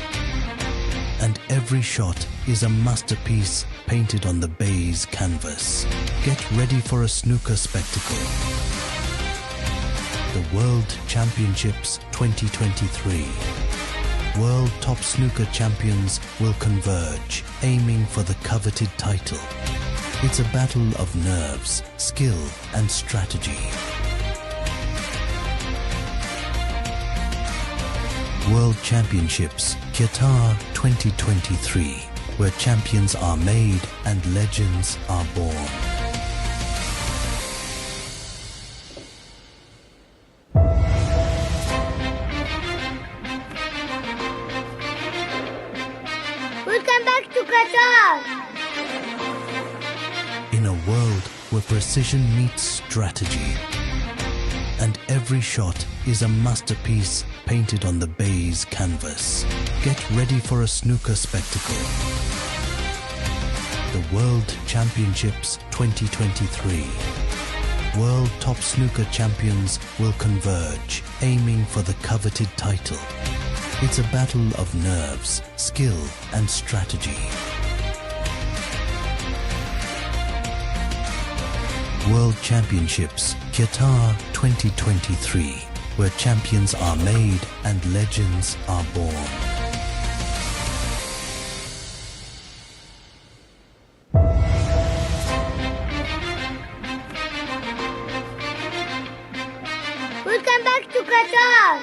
and every shot is a masterpiece painted on the baize canvas. Get ready for a snooker spectacle. The World Championships 2023. World top snooker champions will converge, aiming for the coveted title. It's a battle of nerves, skill, and strategy. World Championships Qatar 2023, where champions are made and legends are born. Welcome back to Qatar. In a world where precision meets strategy, and every shot is a masterpiece painted on the baize canvas. Get ready for a snooker spectacle. The World Championships 2023. World top snooker champions will converge, aiming for the coveted title. It's a battle of nerves, skill, and strategy. World Championships Qatar 2023, where champions are made and legends are born. Welcome back to Qatar.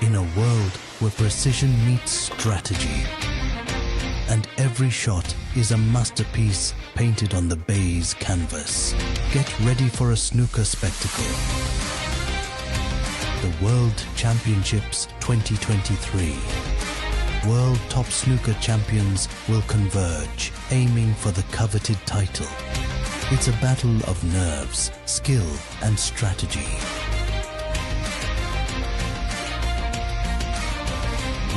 In a world where precision meets strategy, and every shot is a masterpiece painted on the baize canvas. Get ready for a snooker spectacle. The World Championships 2023. World top snooker champions will converge, aiming for the coveted title. It's a battle of nerves, skill, and strategy.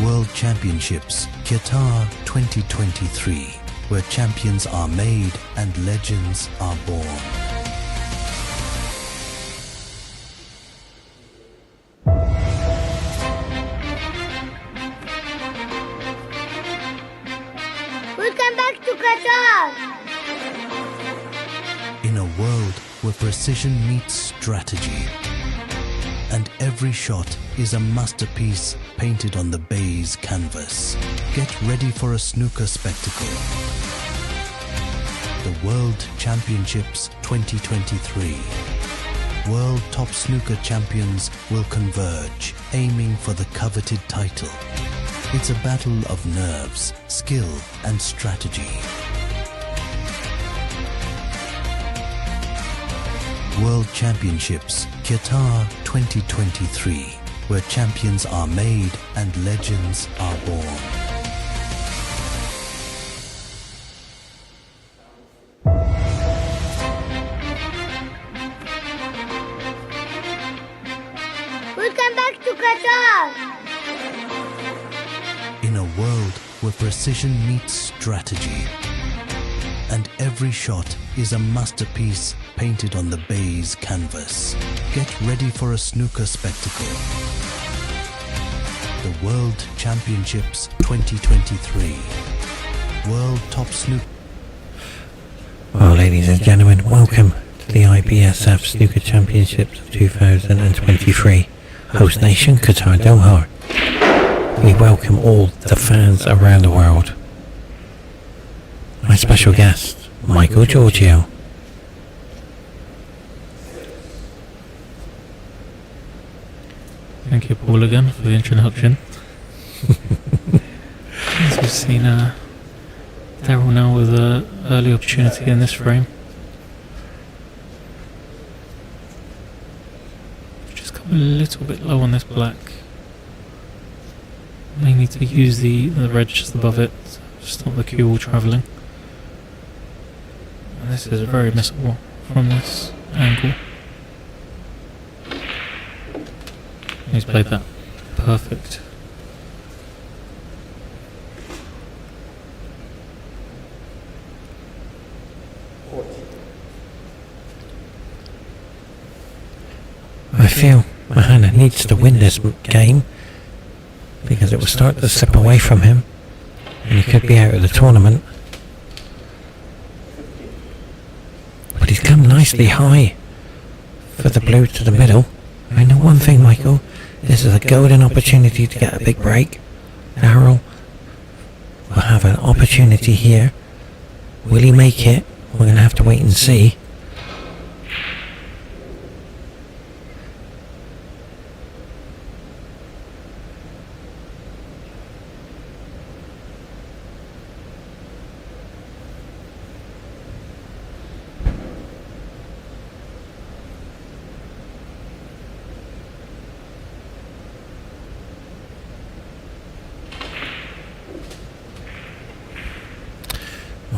World Championships Qatar 2023, where champions are made and legends are born. Welcome back to Qatar. In a world where precision meets strategy, and every shot is a masterpiece painted on the baize canvas. Get ready for a snooker spectacle. The World Championships 2023. World top snooker champions will converge, aiming for the coveted title. It's a battle of nerves, skill, and strategy. World Championships Qatar 2023, where champions are made and legends are born. Welcome back to Qatar. In a world where precision meets strategy, and every shot is a masterpiece painted on the baize canvas. Get ready for a snooker spectacle. The World Championships 2023. World top snooker. Well, ladies and gentlemen, welcome to the IBSF Snooker Championships of 2023. Host nation, Qatar Doha. We welcome all the fans around the world. My special guest, Michael Giorgio. Thank you, Paul, again for the introduction. As we've seen Darryl now with an early opportunity in this frame. Just come a little bit low on this black. May need to use the red just above it to stop the cue while travelling. And this is very missable from this angle. He's played that perfect. I feel MHANAA needs to win this game because it will start to slip away from him and he could be out of the tournament. But he's come nicely high for the blue to the middle. I know one thing, Michael, this is a golden opportunity to get a big break. Darryl will have an opportunity here. Will he make it? We're going to have to wait and see.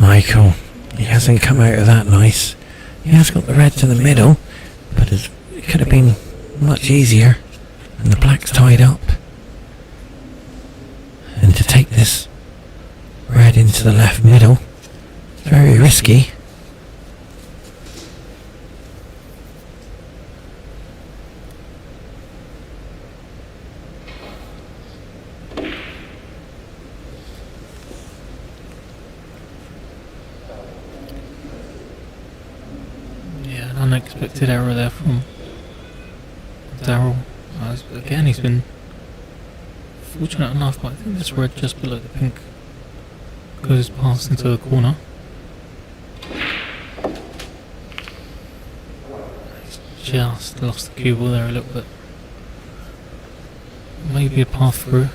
Michael, he hasn't come out of that nice. He has got the red to the middle, but it could have been much easier. And the black's tied up. And to take this red into the left middle, it's very risky. Unexpected error there from Darryl. Again, he's been fortunate enough, but I think this red just below the pink goes past into the corner. He's just lost the cue ball there a little bit. Maybe a path through.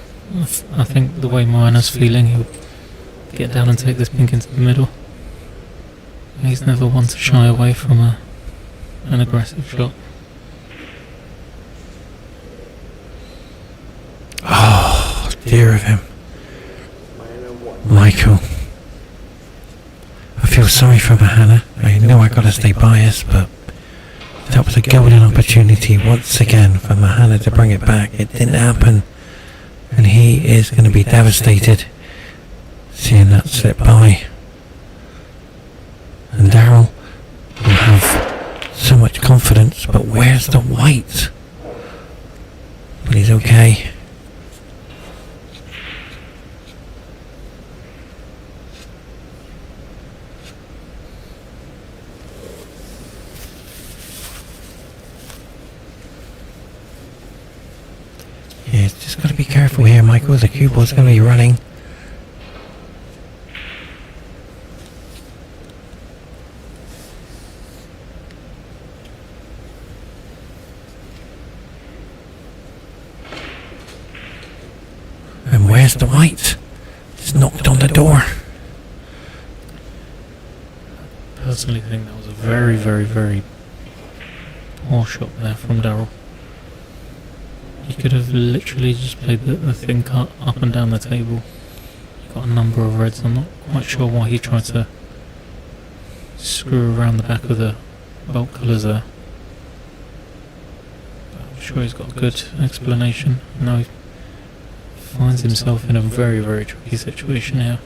I think the way MHANAA's feeling, he'll get down and take this pink into the middle. He's never one to shy away from an aggressive shot. Oh, dear of him. Michael. I feel sorry for MHANAA. I know I gotta stay biased, but that was a golden opportunity once again for MHANAA to bring it back. It didn't happen. And he is going to be devastated seeing that slip by. And Darryl will have so much confidence, but where's the white? But he's okay. Yeah, just got to be careful here, Michael. The cue ball's going to be running. And where's the white? It's knocked on the door. Personally think that was a very, very, very poor shot there from Darryl. He could have literally just played the thin cut up and down the table. He got a number of reds. I'm not quite sure why he tried to screw around the back of the bulk colours there. But I'm sure he's got a good explanation. Now he finds himself in a very, very tricky situation here.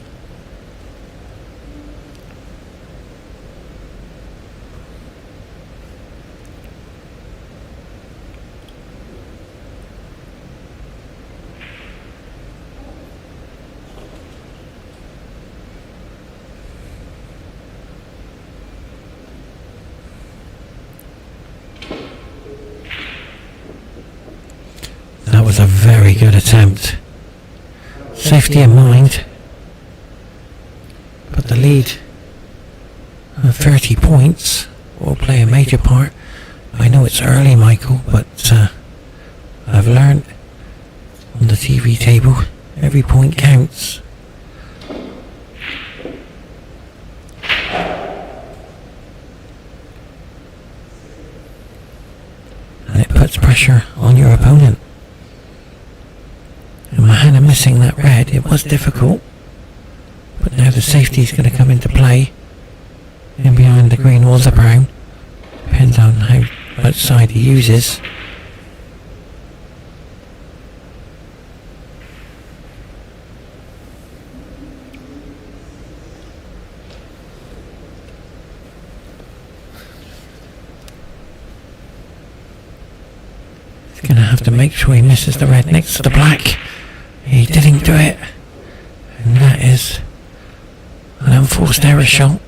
That was a very good attempt. Safety in mind. But the lead of 30 points will play a major part. I know it's early, Michael, but I've learned on the TV table, every point counts. And it puts pressure on your opponent. And MHANAA missing that red, it was difficult. But now the safety is going to come into play. In behind the green or the brown. Depends on how much side he uses. He's going to have to make sure he misses the red next to the black. He didn't do it. And that is an unforced error shot.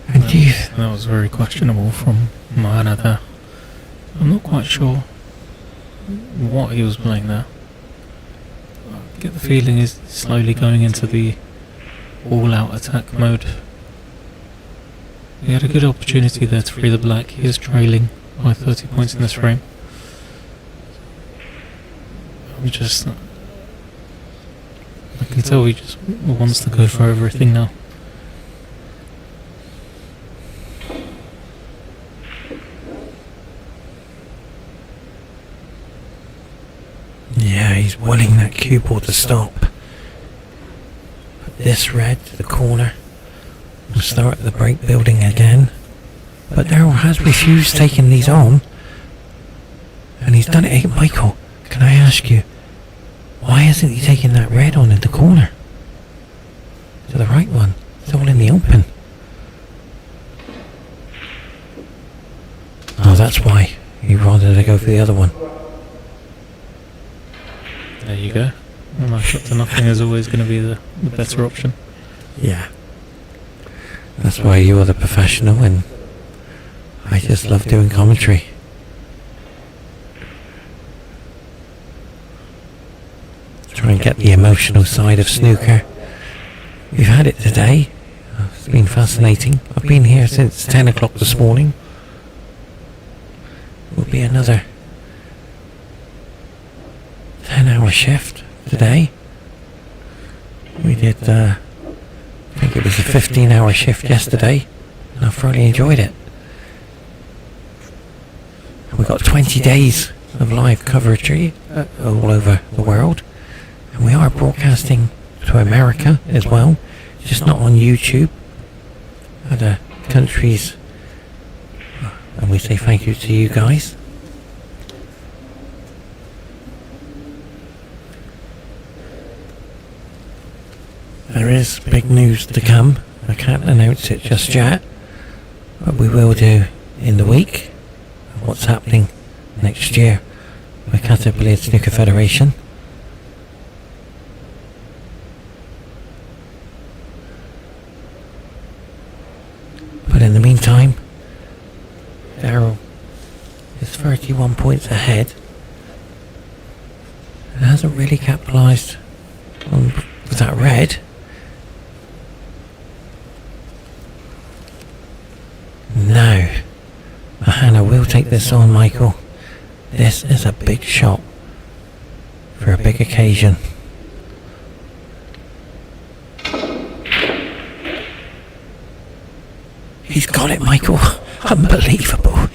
And you... That was very questionable from MHANAA there. I'm not quite sure what he was playing there. I get the feeling he's slowly going into the all-out attack mode. He had a good opportunity there to free the black. He is trailing by 30 points in this frame. I can tell he just wants to go for everything now. Yeah, he's wanting that cue ball to stop. Put this red to the corner. We'll start the break building again. But Darryl has refused taking these on. And he's done it. Hey, Michael, can I ask you, why isn't he taking that red on in the corner? To the right one. It's all in the open. Oh, that's why he wanted to go for the other one. There you go. Match up to nothing is always going to be the better option. Yeah. That's why you are the professional and I just love doing commentary. Try and get the emotional side of snooker. We've had it today. It's been fascinating. I've been here since 10 o'clock this morning. Will be another 10-hour shift today. We did, I think it was a 15-hour shift yesterday, and I've thoroughly enjoyed it. We've got 20 days of live coverage all over the world, and we are broadcasting to America as well, just not on YouTube. Other countries, and we say thank you to you guys. There is big news to come. I can't announce it just yet, but we will do in the week of what's happening next year with Qatar Snooker Federation. But in the meantime, Darryl is 31 points ahead and hasn't really capitalised on with that red. Now, MHANAA will take this on, Michael. This is a big shot for a big occasion. He's got it, Michael. Unbelievable.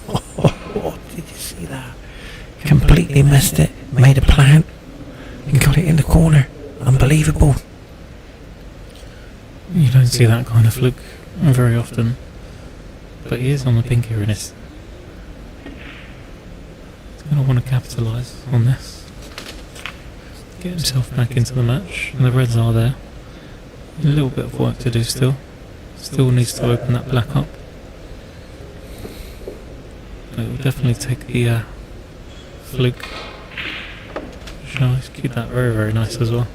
Oh, did you see that? Completely missed it. Made a plan and got it in the corner. Unbelievable. You don't see that kind of fluke very often. But he is on the pink here and he's going to want to capitalise on this. Get himself back into the match. And the reds are there. A little bit of work to do still. Still needs to open that black up. But it will definitely take the fluke. Shall I keep that very, very nice as well.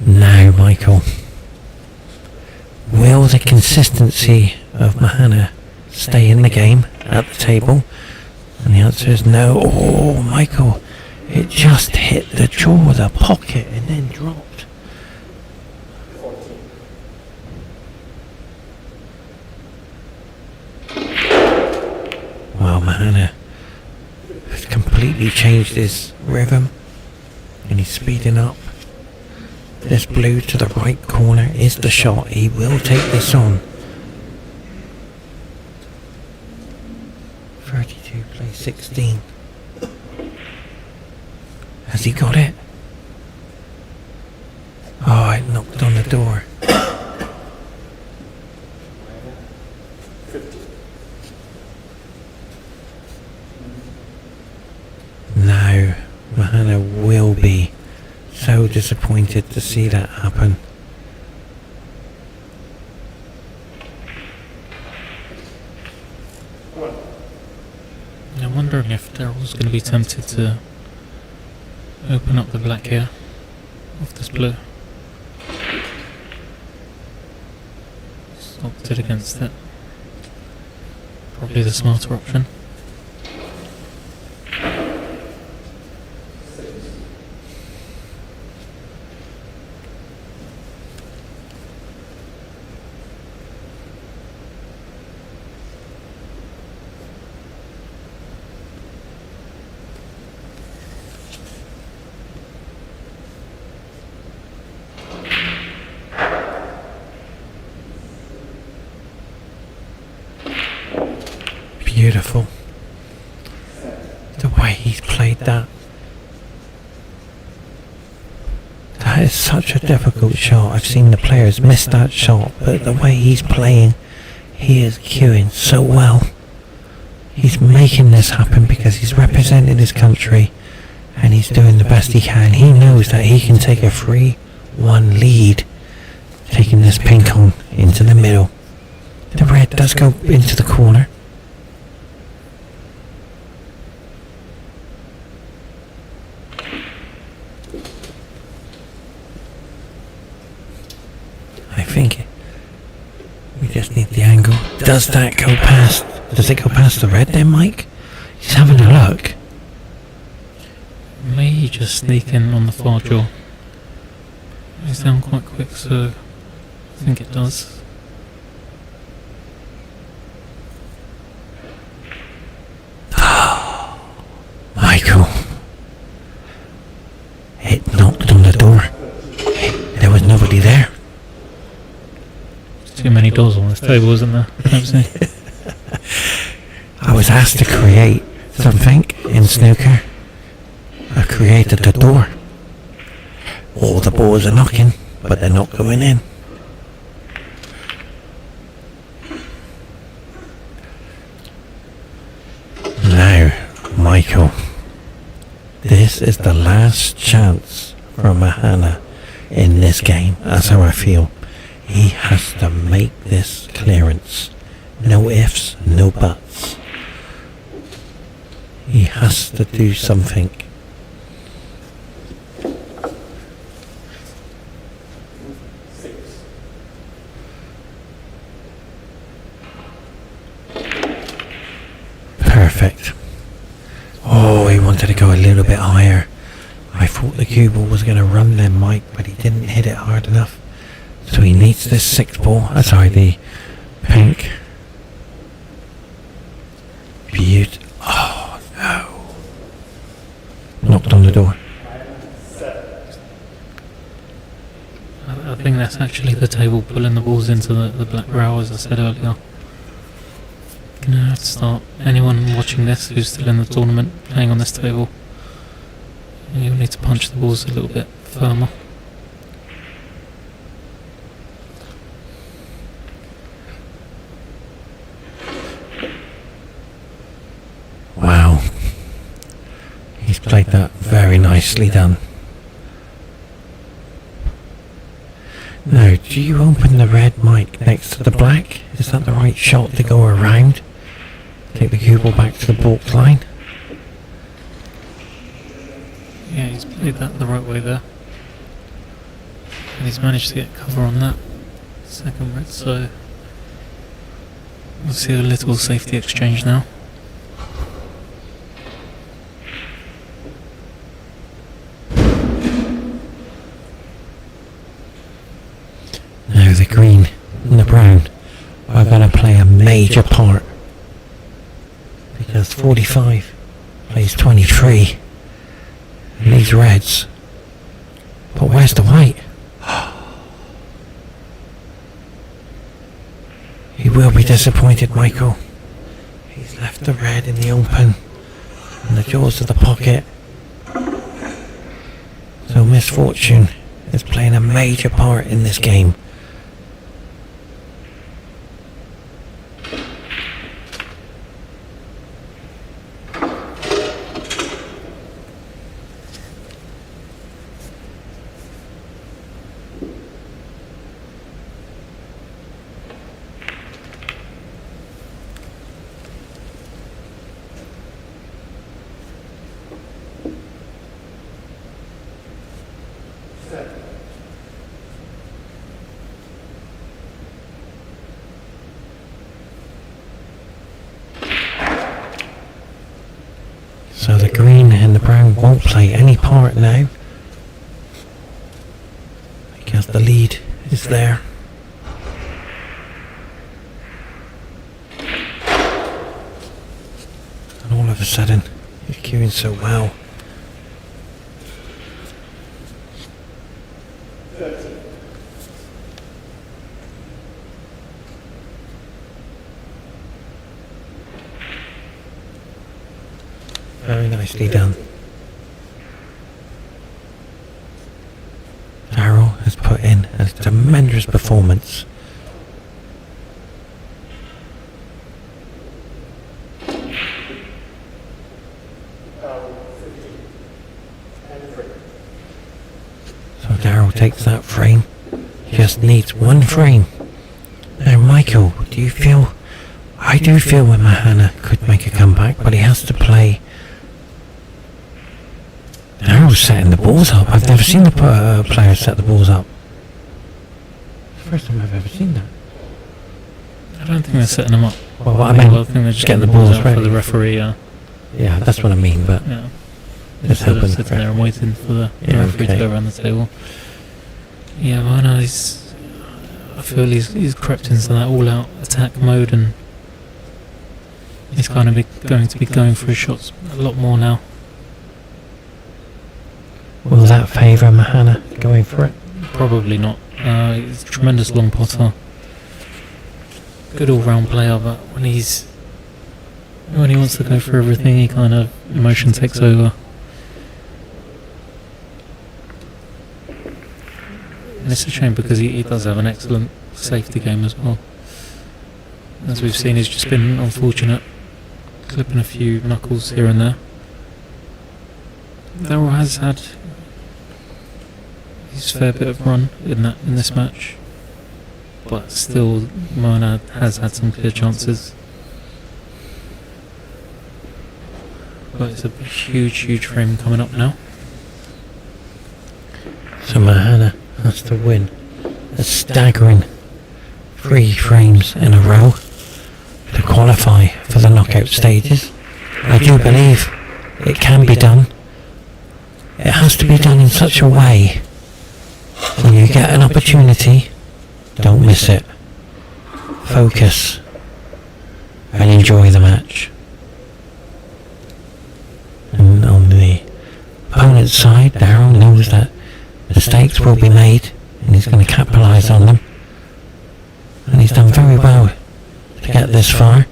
Now, Michael, will the consistency of MHANAA stay in the game at the table? And the answer is no. Oh, Michael, it just hit the jaw of the pocket and then dropped. Well, MHANAA has completely changed his rhythm and he's speeding up. This blue to the right corner is the shot. He will take this on. 32 plays 16. Has he got it? Oh, it knocked on the door. Now, MHANAA will be so disappointed to see that happen. I'm wondering if Darryl's going to be tempted to open up the black here of this blue. Opted against it. Probably the smarter option. Beautiful. The way he's played that. That is such a difficult shot. I've seen the players miss that shot, but the way he's playing, he is cueing so well. He's making this happen because he's representing his country and he's doing the best he can. He knows that he can take a 3-1 lead, taking this pink on into the middle. The red does go into the corner. I think we just need the angle. Does that go past? Does it go past the red then, Mike? He's having a look. May just sneak in on the far jaw. He's down quite quick, so I think it does. Michael. It knocked on the door. There was nobody there. Too many doors on this table, isn't there? I was asked to create something in snooker. I created the door. All the balls are knocking, but they're not going in. Now, Michael, this is the last chance for MHANAA in this game. That's how I feel. He has to make this clearance. No ifs, no buts. He has to do something. Perfect. Oh, he wanted to go a little bit higher. I thought the cue ball was going to run then, Mike, but he didn't hit it hard enough. So he needs this 6 ball. Sorry, the pink. Beautiful. Oh, no. Knocked on the door. I think that's actually the table pulling the balls into the black row, as I said earlier. Gonna have to start. Anyone watching this who's still in the tournament playing on this table, you'll need to punch the balls a little bit firmer. Wow. He's played that very nicely done. Now, do you open the red mic next to the black? Is that the right shot to go around? Take the cue ball back to the balk line? Yeah, he's played that the right way there. And he's managed to get cover on that second red, so we'll see a little safety exchange now. Now the green and the brown are going to play a major part, because 45 plays 23 and these reds. But where's the white? He will be disappointed, Michael. He's left the red in the open and the jaws of the pocket. So misfortune is playing a major part in this game. won't play any part now, because the lead is there. And all of a sudden, he's queuing so well. Very nicely done. Darryl has put in a tremendous performance. So Darryl takes that frame. Just needs one frame. Now Michael, do you feel... I do feel MEHANAA could make a comeback, but he has to play... Darryl's setting the balls up. I've never seen the player set the balls up. It's the first time I've ever seen that. I don't think they're setting them up. Well, what I mean, I think they're just getting the balls out ready for the referee. Yeah, that's what I mean, but... Yeah. Instead of sitting there and waiting for the referee to go around the table. Yeah, MEHANAA, I feel he's crept into that all-out attack mode, and he's kind of going to be going for his shots a lot more now. Will that favour MEHANAA going for it? Probably not. He's a tremendous long potter. Good all-round player, but when he wants to go for everything, he kind of emotion takes over. And it's a shame because he does have an excellent safety game as well. As we've seen, he's just been unfortunate, clipping a few knuckles here and there. Darryl has had his fair bit of run in this match, but still MEHANAA has had some clear chances. But it's a huge frame coming up now. So MEHANAA has to win a staggering 3 frames in a row to qualify for the knockout stages. I do believe it can be done. It has to be done in such a way when you get an opportunity, don't miss it. Focus and enjoy the match. And on the opponent's side, Darryl knows that mistakes will be made and he's going to capitalise on them. And he's done very well to get this far.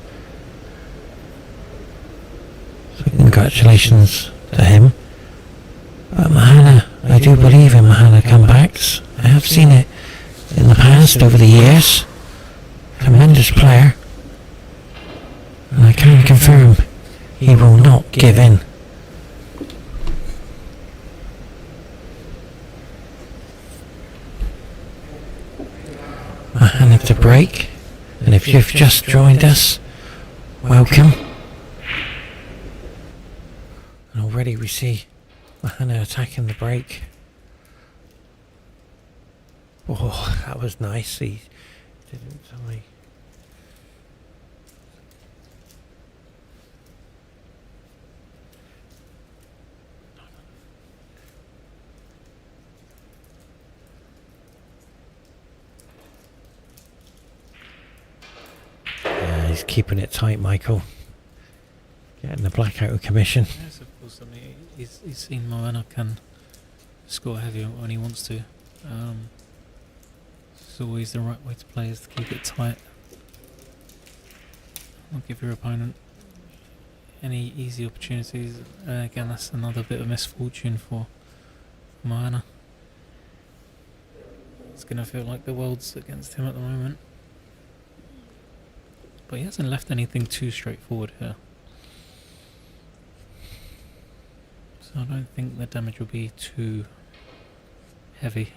So congratulations to him. But MEHANAA, I do believe in MEHANAA comebacks. I have seen it in the past, over the years. Tremendous player. And I can confirm he will not give in. MEHANAA to break. And if you've just joined us, welcome. And already we see MEHANAA attacking the break. Oh, that was nice. He didn't die. Yeah, he's keeping it tight, Michael. Getting the blackout commission. Yes, of course. I mean, he's seen MEHANAA can score heavy when he wants to. It's always the right way to play, is to keep it tight. Not give your opponent any easy opportunities. Again, that's another bit of misfortune for MEHANAA. It's going to feel like the world's against him at the moment. But he hasn't left anything too straightforward here. So I don't think the damage will be too heavy.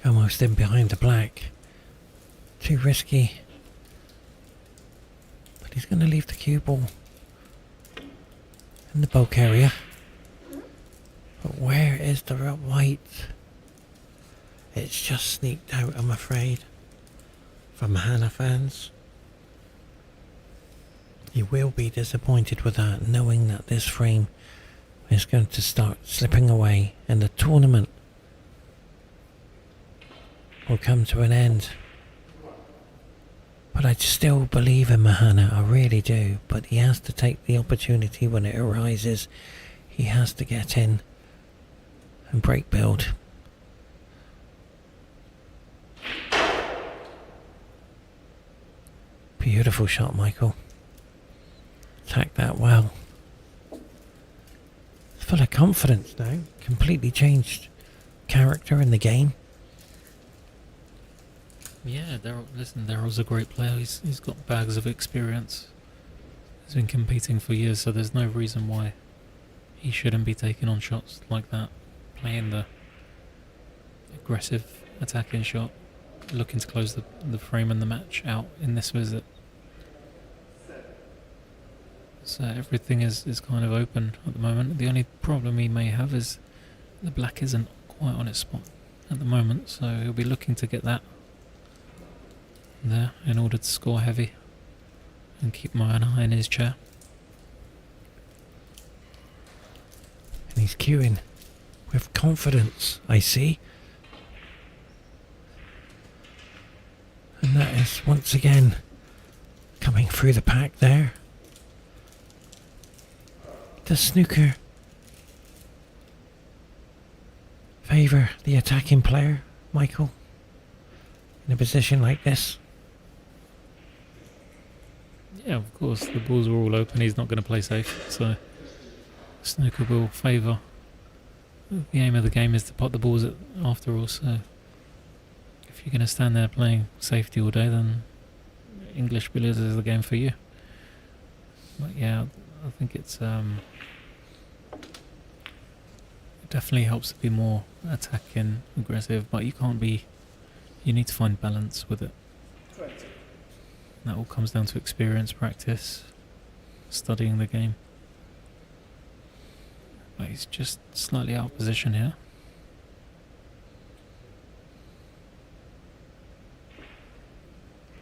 Almost in behind the black. Too risky. But he's going to leave the cue ball in the bulk area. But where is the white? It's just sneaked out, I'm afraid. For MHANAA fans, you will be disappointed with that, knowing that this frame is going to start slipping away and the tournament will come to an end. But I still believe in MHANAA, I really do. But he has to take the opportunity when it arises. He has to get in and break build. Beautiful shot, Michael. Attacked that well. Full of confidence now. Completely changed character in the game. Yeah, Darryl's a great player. He's got bags of experience. He's been competing for years, so there's no reason why he shouldn't be taking on shots like that. Playing the aggressive attacking shot, looking to close the frame and the match out in this visit. So everything is kind of open at the moment. The only problem he may have is the black isn't quite on its spot at the moment, so he'll be looking to get that there in order to score heavy and keep MHANAA in his chair. And he's queuing with confidence, I see. And that is once again coming through the pack there. Does snooker favour the attacking player, Michael, in a position like this? Yeah, of course, the balls are all open. He's not going to play safe, so snooker will favour. The aim of the game is to pot the balls after all, so if you're going to stand there playing safety all day, then English billiards is the game for you. But yeah, I think it definitely helps to be more attacking, aggressive, but you need to find balance with it. That all comes down to experience, practice, studying the game. But he's just slightly out of position here.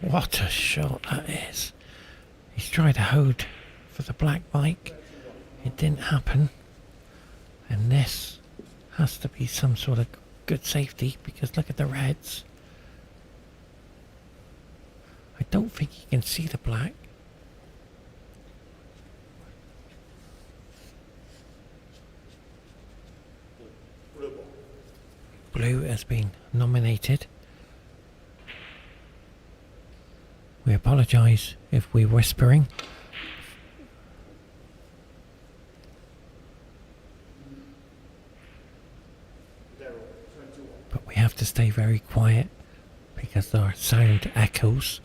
What a shot that is. He's tried to hold for the black bike. It didn't happen. And this has to be some sort of good safety, because look at the reds. I don't think you can see the black. Blue has been nominated. We apologise if we're whispering. But we have to stay very quiet because our sound echoes.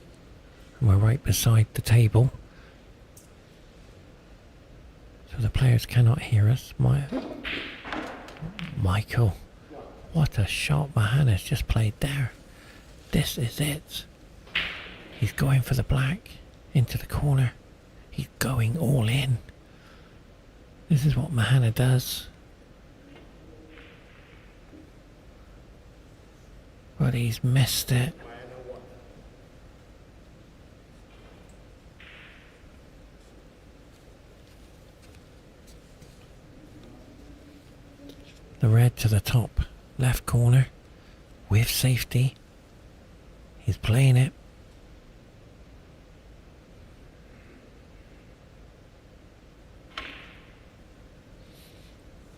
And we're right beside the table, so the players cannot hear us. Michael, what a shot MHANAA's just played there. This is it. He's going for the black into the corner. He's going all in. This is what MHANAA does. But he's missed it. The red to the top left corner with safety. He's playing it.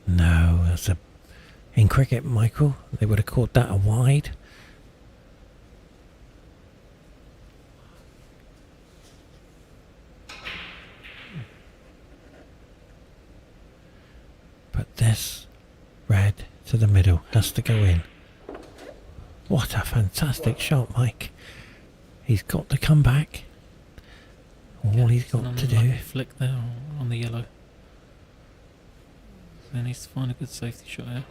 No, that's in cricket, Michael, they would have called that a wide. But this red to the middle has to go in. What a fantastic shot, Mike. He's got to come back. All he's got to do. Flick there on the yellow. So he needs to find a good safety shot here.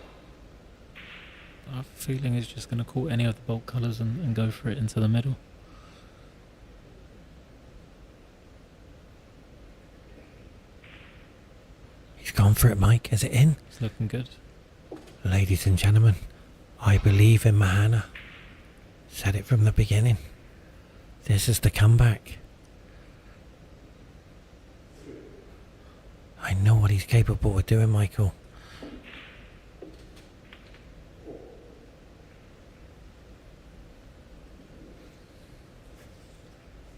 I have a feeling he's just going to call any of the bulk colours and go for it into the middle. gone for it, Mike. Is it in? It's looking good. Ladies and gentlemen, I believe in MEHANAA. Said it from the beginning. This is the comeback. I know what he's capable of doing, Michael.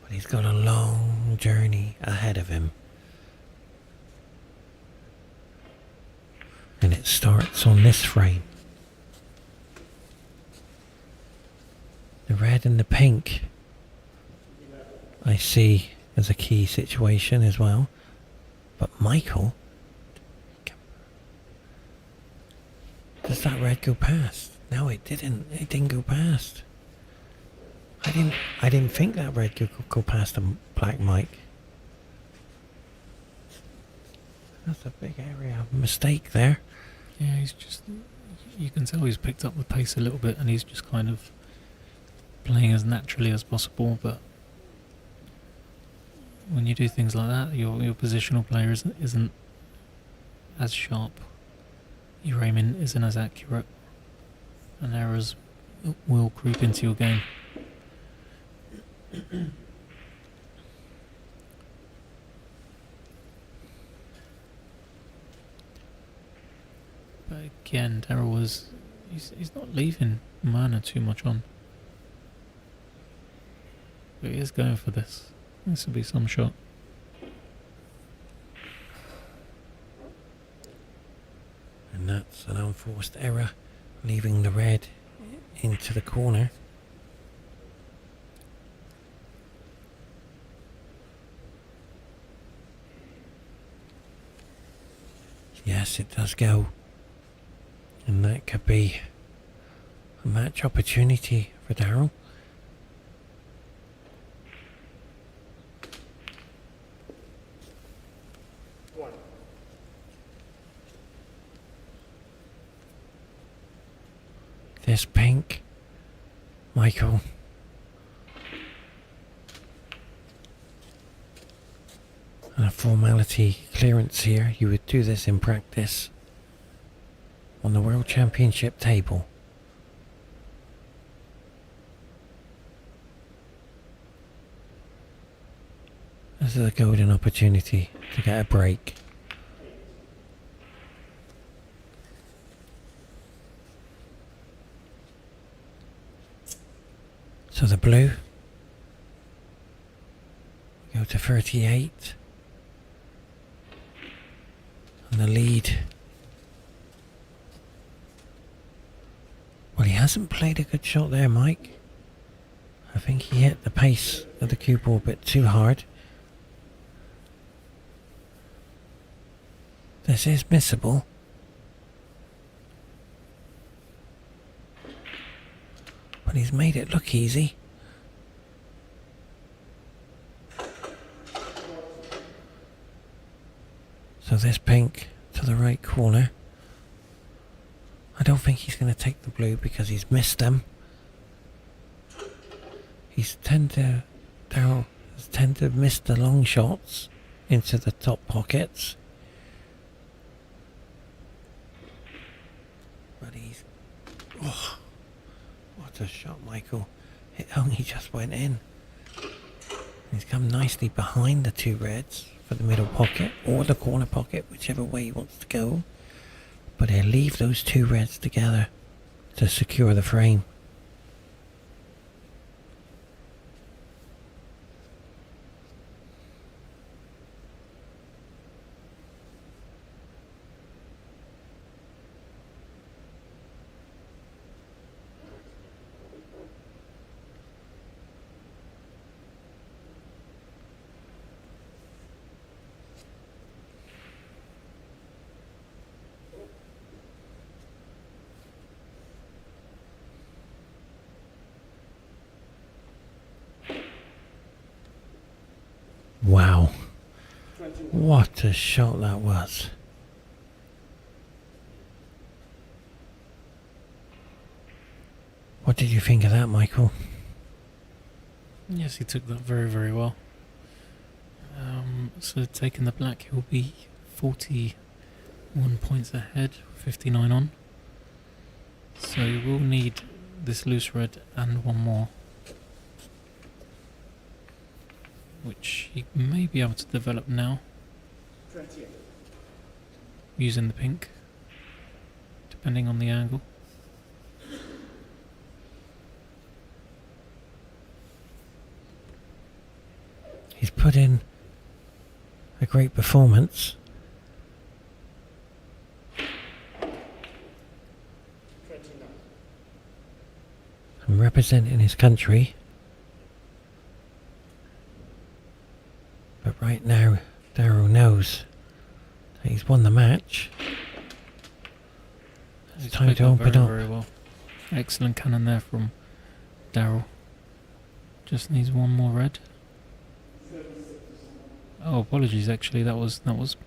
But he's got a long journey ahead of him. And it starts on this frame. The red and the pink I see as a key situation as well. But Michael, does that red go past? No, it didn't. It didn't go past. I didn't think that red could go past the black, Mike. That's a big area of mistake there. Yeah, he's just... You can tell he's picked up the pace a little bit and he's just kind of playing as naturally as possible, but when you do things like that, your positional player isn't as sharp. Your aiming isn't as accurate, and errors will creep into your game. But again, Darryl he's not leaving MEHANAA too much on. But he is going for this. This will be some shot. And that's an unforced error, leaving the red into the corner. Yes, it does go. And that could be a match opportunity for Darryl. This pink, Michael. And a formality clearance here. You would do this in practice on the World Championship table. This is a golden opportunity to get a break. So the blue go to 38, and the lead. Well, he hasn't played a good shot there, Mike. I think he hit the pace of the cue ball a bit too hard. This is missable. But he's made it look easy. So this pink to the right corner. I don't think he's going to take the blue because he's missed them. Darryl has tended to miss the long shots into the top pockets. But he's... Oh, what a shot, Michael. It only just went in. He's come nicely behind the two reds for the middle pocket or the corner pocket, whichever way he wants to go. But he'll leave those two reds together to secure the frame. Wow. What a shot that was. What did you think of that, Michael? Yes, he took that very, very well. So taking the black, he'll be 40 1 point ahead, 59 on. So you will need this loose red and one more, which he may be able to develop now using the pink, depending on the angle. He's put in a great performance. And representing his country. But right now, Darryl knows that he's won the match. It's time to open up. Very well. Excellent cannon there from Darryl. Just needs one more red. Oh, apologies. Actually, that was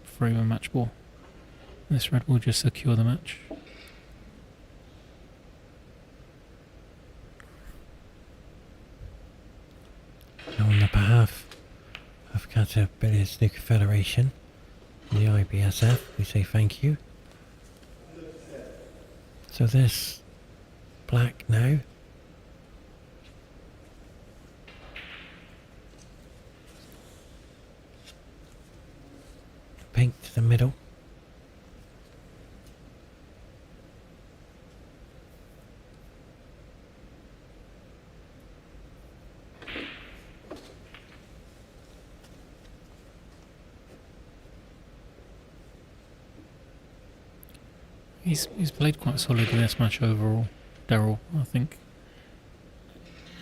frame a match ball. This red will just secure the match. And on the behalf of Qatar Billiard Snooker Federation and the IBSF, we say thank you. So this black now. Pink to the middle. He's played quite solid in this match overall, Darryl, I think.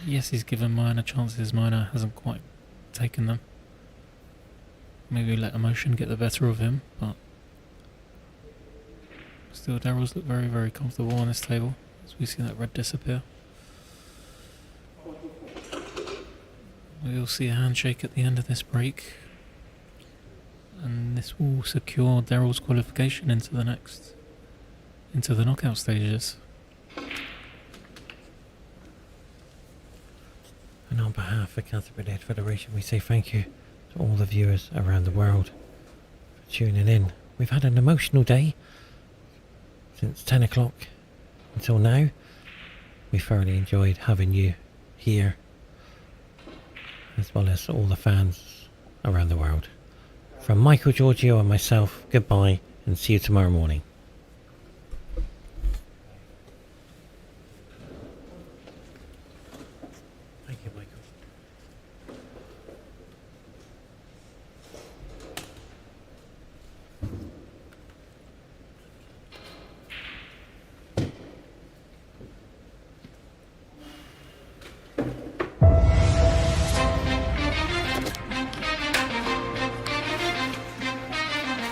Yes, he's given MHANAA chances. MHANAA hasn't quite taken them. Maybe let emotion get the better of him, but still Darryl's look very, very comfortable on this table as we see that red disappear. We'll see a handshake at the end of this break, and this will secure Darryl's qualification into the knockout stages. And on behalf of Qatar Billiard Federation, we say thank you to all the viewers around the world for tuning in. We've had an emotional day since 10 o'clock until now. We thoroughly enjoyed having you here, as well as all the fans around the world. From Michael, Giorgio and myself, goodbye and see you tomorrow morning. Thank you, Michael.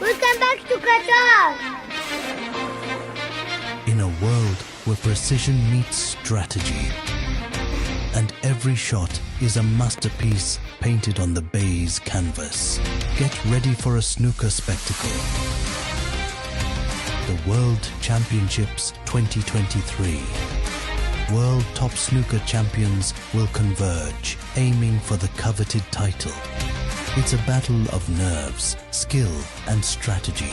Welcome back to Qatar. In a world where precision meets strategy, and every shot is a masterpiece painted on the baize canvas, get ready for a snooker spectacle. The World Championships 2023. World top snooker champions will converge, aiming for the coveted title. It's a battle of nerves, skill and strategy.